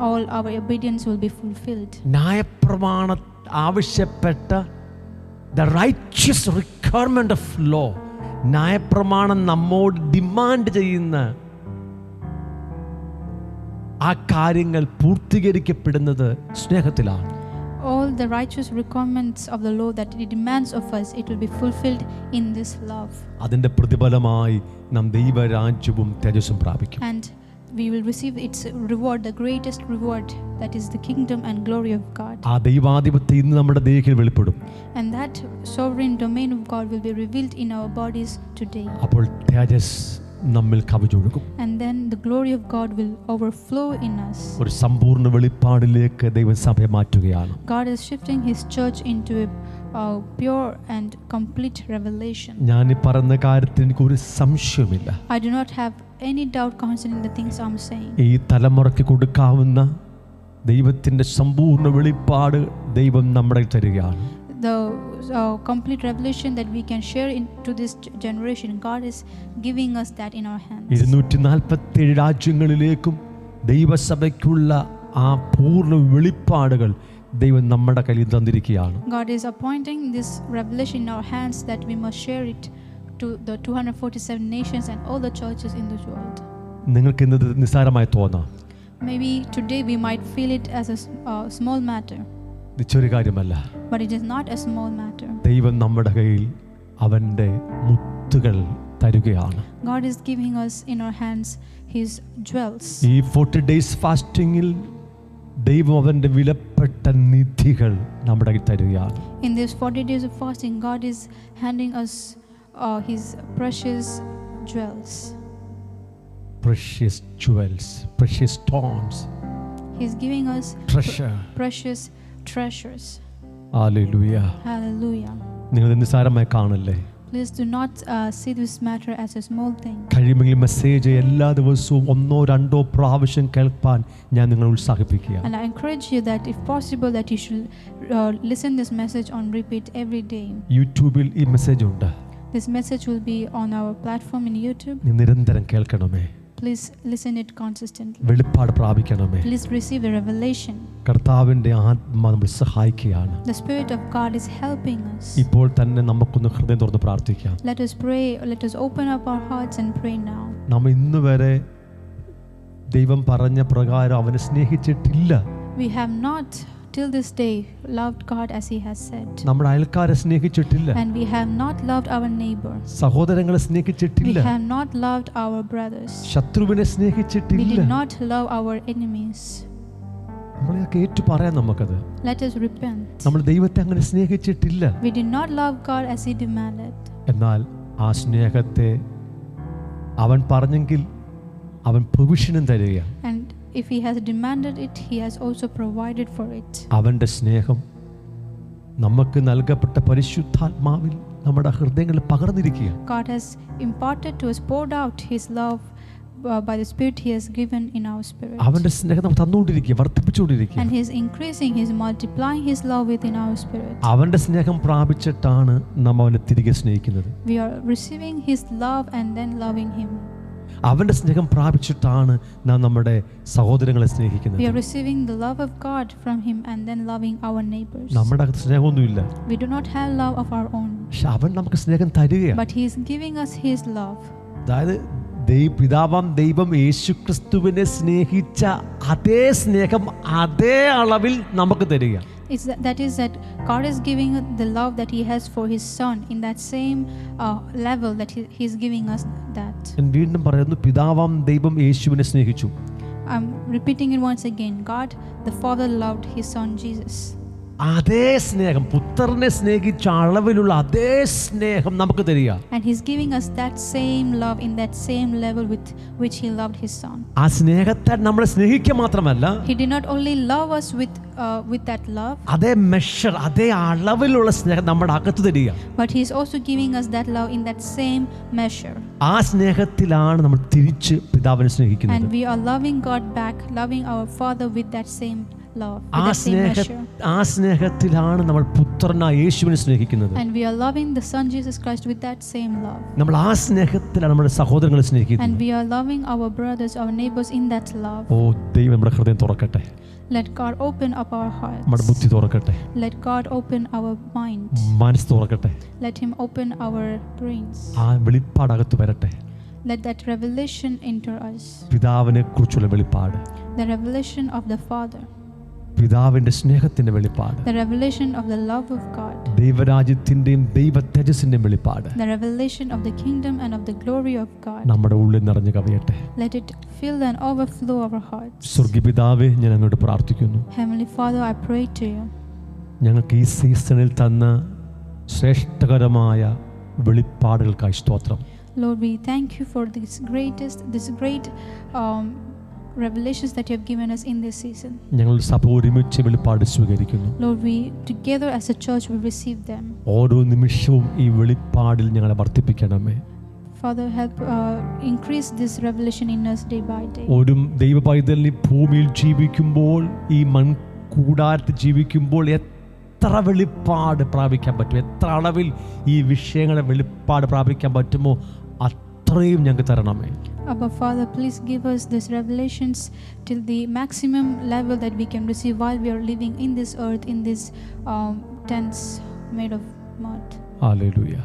all our obedience will be fulfilled. ന്യായപ്രമാണം ആവശ്യപ്പെട്ട the righteous requirement of law, ന്യായപ്രമാണം നമ്മോട് ഡിമാൻഡ് ചെയ്യുന്ന ആ കാര്യങ്ങൾ പൂർത്തീകരിക്കപ്പെടുന്നത് സ്നേഹത്തിലാണ്. All the righteous requirements of the law that it demands of us, it will be fulfilled in this love. അതിന്റെ പ്രതിഫലമായി നാം ദൈവരാജ്യവും തേജസ്സും പ്രാപിക്കും. And we will receive its reward, the greatest reward, that is the kingdom and glory of God. ആ ദൈവാധിപത്യം ഇന്ന് നമ്മുടെ ദേഹിൽ വെളിപ്പെടും. And that sovereign domain of God will be revealed in our bodies today. അപ്പോൾ തേജസ് നമ്മിൽ കവിഞ്ഞൊഴുകും. And then the glory of God will overflow in us. ഒരു സമ്പൂർണ്ണ വെളിപ്പാടിലേക്ക് ദൈവം സഭയെ മാറ്റുകയാണ്. God is shifting his church into a pure and complete revelation. ഞാൻ ഈ പറയുന്ന കാര്യത്തിൽ എനിക്കൊരു സംശയമില്ല. I do not have any doubt concerning the things I'm saying. ഈ തലമുറയ്ക്ക് കൊടുക്കാവുന്ന ദൈവത്തിന്റെ സമ്പൂർണ്ണ വെളിപ്പാട് ദൈവം നമ്മുടെ തരികയാണ്. The complete revelation that we can share into this generation, God is giving us that in our hands. 247 രാജ്യങ്ങളിലേക്കും ദൈവസഭയ്ക്കുള്ള ആ പൂർണ്ണ വെളിപ്പാടുകൾ ദൈവം നമ്മുടെ കയ്യിൽ തന്നിരിക്കുകയാണ്. God is appointing this revelation in our hands that we must share it to the 247 nations and all the churches in this world. നിങ്ങൾക്ക് ഇന്നത് നിസ്സാരമായി തോന്നാം. Maybe today we might feel it as a small matter. ഇത് ചെറിയ കാര്യമല്ല. But it is not a small matter. ദൈവം നമ്മുടെ കയ്യിൽ അവന്റെ മുത്തുകൾ തരുകയാണ്. God is giving us in our hands his jewels. ഈ 40 days ഫാസ്റ്റിംഗിൽ ദൈവം അവന്റെ വിലപ്പെട്ട നിധികൾ നമ്മുടെ കയ്യിൽ തരുകയാണ്. In these 40 days of fasting, God is handing us his precious jewels. Precious jewels, precious stones. He's giving us treasure. Precious treasures. Hallelujah. Hallelujah. നിങ്ങൾ നിസ്സാരമായി കാണല്ലേ. Please do not see this matter as a small thing. കഴിയുമെങ്കിൽ message എല്ലാ ദിവസവും 1-2 പ്രാവശ്യം കേൾപ്പാൻ ഞാൻ നിങ്ങളെ ഉത്സാഹിപ്പിക്കുക. And I encourage you that if possible that you should listen this message on repeat every day. യൂട്യൂബിൽ ഈ മെസ്സേജ് ഉണ്ട്. This message will be on our platform in YouTube. നിരന്തരം കേൾക്കണമേ. please listen it consistently. വെളിപ്പാട് പ്രാപിക്കണമേ. Please receive the revelation. കർത്താവിൻ്റെ ആത്മാ നമ്മൾ സഹായിക്കുകയാണ്. The Spirit of God is helping us. ഇപ്പോൾ തന്നെ നമുക്കൊന്ന് ഹൃദയം തുറന്ന് പ്രാർത്ഥിക്കാം. Let us pray. Let us open up our hearts and pray now. നമ്മൾ ഇന്ന് വരെ ദൈവം പറഞ്ഞ പ്രകാരം അവനെ സ്നേഹിച്ചിട്ടില്ല. We have not till this day loved God as He has said. നമ്മുടെ അയൽക്കാരെ സ്നേഹിച്ചിട്ടില്ല. And we have not loved our neighbor. സഹോദരങ്ങളെ സ്നേഹിച്ചിട്ടില്ല. We have not loved our brothers. ശത്രുവിനെ We സ്നേഹിച്ചിട്ടില്ല. did not love our enemies. നമ്മളെയൊക്കെ ഏറ്റു പറയാം നമുക്കത്. Let us repent. നമ്മൾ ദൈവത്തെ അങ്ങനെ സ്നേഹിച്ചിട്ടില്ല. We did not love God as He demanded. എന്നാൽ ആ സ്നേഹത്തെ അവൻ പറഞ്ഞെങ്കിൽ അവൻ പ്രൊവിഷനും തരിക. And if He has demanded it, He has also provided for it. അവൻ്റെ സ്നേഹം നമുക്ക് നൽകപ്പെട്ട പരിശുദ്ധാത്മാവിൽ നമ്മുടെ ഹൃദയങ്ങളിൽ പകർന്നിരിക്കുക. God has imparted to us, poured out His love by the Spirit He has given in our spirit. അവൻ്റെ സ്നേഹം നമുക്ക് തന്നുകൊണ്ടിരിക്കുക, വർദ്ധിപ്പിച്ചുകൊണ്ടിരിക്കുക. And He is increasing, He is multiplying His love within our spirit. അവൻ്റെ സ്നേഹം പ്രാപിച്ചിട്ടാണ് നാം അവനെ തിരികെ സ്നേഹിക്കുന്നത്. We are receiving His love and then loving Him. അവൻ്റെ സ്നേഹം പ്രാപിച്ചിട്ടാണ് നാം നമ്മുടെ സഹോദരങ്ങളെ സ്നേഹിക്കുന്നത്. We are receiving the love of God from Him and then loving our neighbors. നമ്മുടെ അകത്ത് സ്നേഹമൊന്നുമില്ല. We do not have love of our own. പക്ഷെ അവൻ നമുക്ക് സ്നേഹം തരികയാണ്. But He is giving us His love. അതായത് പിതാവാം ദൈവം യേശുക്രിസ്തുവിനെ സ്നേഹിച്ച അതേ സ്നേഹം അതേ അളവിൽ നമുക്ക് തരിക. That is that God is giving the love that He has for His Son in that same level that He is giving us that. ഞാൻ വീണ്ടും പറയുന്നു, പിതാവാം ദൈവം യേശുവിനെ സ്നേഹിച്ചു. I'm repeating it once again. God the Father loved His Son Jesus. അതേ സ്നേഹം, പുത്രനെ സ്നേഹിച്ച അളവിലുള്ള അതേ സ്നേഹം നമുക്ക് തരിക. And He's giving us that same love in that same level with which He loved His Son. ആ സ്നേഹത്തെ നമ്മളെ സ്നേഹിക്കുക മാത്രമല്ല, He did not only love us with that love, അതേ മെഷർ, അതേ അളവിലുള്ള സ്നേഹം നമ്മുടെ അകത്ത് തരിക. but He is also giving us that love in that same measure. ആ സ്നേഹത്തിലാണ് നമ്മൾ തിരിച്ച് പിതാവിനെ സ്നേഹിക്കുന്നത്. And we are loving God back, loving our Father with that same love, with ആ that same measure. സ്നേഹത്തിലാണ് നമ്മൾ പുത്രനായ യേശുവിനെ സ്നേഹിക്കുന്നത്. And we are loving the Son Jesus Christ with that same love. നമ്മൾ ആ സ്നേഹത്തിലാണ് നമ്മുടെ സഹോദരങ്ങളെ സ്നേഹിക്കുന്നത്. And we are loving our brothers, our neighbors in that love. ഓ ദൈവം നമ്മുടെ ഹൃദയം തുറക്കട്ടെ. Let God open up our hearts. നമ്മുടെ ബുദ്ധി തുറക്കട്ടെ. Let God open our mind. മനസ്സ് തുറക്കട്ടെ. Let Him open our brains. ആ വെളിപ്പാടകത്ത് വരട്ടെ. Let that revelation enter us. പിതാവിനെ കുറിച്ചുള്ള വെളിപ്പാട്, The revelation of the Father. പിതാവിന്റെ സ്നേഹത്തിന്റെ വെളിപ്പാട്, The revelation of the love of God. ദൈവരാജ്യത്തിന്റെയും ദൈവ തേജസ്സിന്റെയും വെളിപ്പാട് The revelation of the kingdom and of the glory of God. നമ്മുടെ ഉള്ളിൽ നിറഞ്ഞു കവിയട്ടെ. Let it fill and overflow our hearts. സ്വർഗ്ഗപിതാവേ, ഞാൻ അങ്ങോട്ട് പ്രാർത്ഥിക്കുന്നു. Heavenly Father, I pray to You. ഞങ്ങൾക്ക് ഈ സീസണിൽ തന്ന ശ്രേഷ്ഠകരമായ വെളിപ്പാടുകൾക്കായി സ്തോത്രം. Lord, we thank You for this great revelations that You have given us in this season. ഞങ്ങൾ സഭ ഒരുമിച്ച് വെളിപ്പാട് സ്വീകരിക്കുന്നു. Lord, we together as a church we receive them. ഓരോ നിമിഷവും ഈ വെളിപ്പാടിൽ ഞങ്ങളെ വർദ്ധിപ്പിക്കണമേ. Father, help increase this revelation in us day by day. ഒരു ദൈവ പൈതലിന് ഭൂമിയിൽ ജീവിക്കുമ്പോൾ, ഈ മൺകൂടാരത്തിൽ ജീവിക്കുമ്പോൾ എത്ര വെളിപ്പാട് പ്രാപിക്കാൻ പറ്റും, എത്ര അളവിൽ ഈ വിഷയങ്ങളെ വെളിപ്പാട് പ്രാപിക്കാൻ പറ്റുമോ അത്രയും ഞങ്ങൾക്ക് തരണമേ. Abba Father, please give us these revelations till the maximum level that we can receive while we are living in this earth, in this tents made of mud. Hallelujah,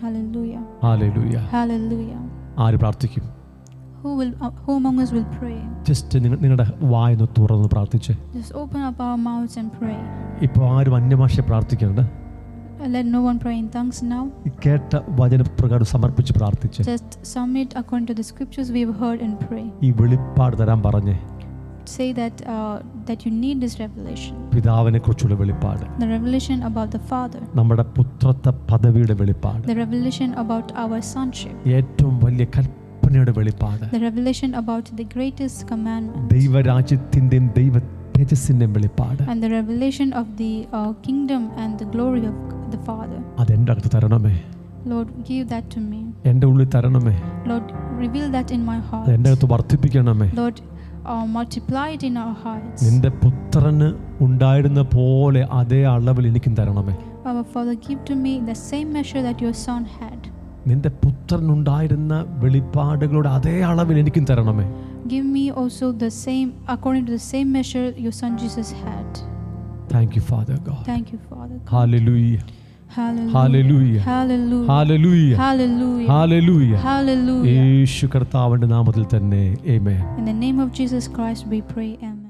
Hallelujah. Hallelujah. Hallelujah. ആര് പ്രാർത്ഥിക്കും? Who among us will pray? Just നിങ്ങളുടെ വായൊന്ന് തുറന്ന് പ്രാർത്ഥിച്ച്. Just open up our mouths and pray. ഇപ്പോൾ ആരും അന്യഭാഷ പ്രാർത്ഥിക്കുന്നുണ്ട്. Let no one pray in tongues now. ഈ കേട്ട വചനപ്രകാരം സമർപ്പിച്ച് പ്രാർത്ഥിച്ച് Just submit according to the scriptures we have heard and pray. ഈ വെളിപ്പാട് തരാൻ പറഞ്ഞേ. Say that you need this revelation. പിതാവിനെ കുറിച്ചുള്ള വെളിപ്പാട്, The revelation about the Father. നമ്മുടെ പുത്രത്വ പദവിയുടെ വെളിപ്പാട്, The revelation about our sonship. ഏറ്റവും വലിയ കൽപ്പനയുടെ വെളിപ്പാട്, The revelation about the greatest commandment. ദൈവരാജ്യത്തിന്റെയും ദൈവ തേജസ്സിന്റെയും വെളിപ്പാട്, And the revelation of the kingdom and the glory of the Father. അതെന്റെ അടുത്ത് തരണമേ. Lord, give that to me. എൻ്റെ ഉള്ളിൽ തരണമേ. Lord, reveal that in my heart. എൻ്റെ അടുത്ത് വർദ്ധിപ്പിക്കണമേ. Lord, multiply it in our hearts. നിന്റെ പുത്രന് ഉണ്ടായിരുന്ന പോലെ അതേ അളവിൽ എനിക്കും തരണമേ. Our Father, give to me the same measure that your Son had. നിന്റെ പുത്രനുണ്ടായിരുന്ന വെളിപ്പാടുകളുടെ അതേ അളവിൽ എനിക്കും തരണമേ. Give me also the same, according to the same measure your son Jesus had. Thank you, Father God. Thank you, Father God. Hallelujah. Hallelujah. Hallelujah. Hallelujah. Hallelujah. Hallelujah. Hallelujah. Hallelujah. യേശു കർത്താവിന്റെ നാമത്തിൽ തന്നെ. ആമേൻ. In the name of Jesus Christ we pray. Amen.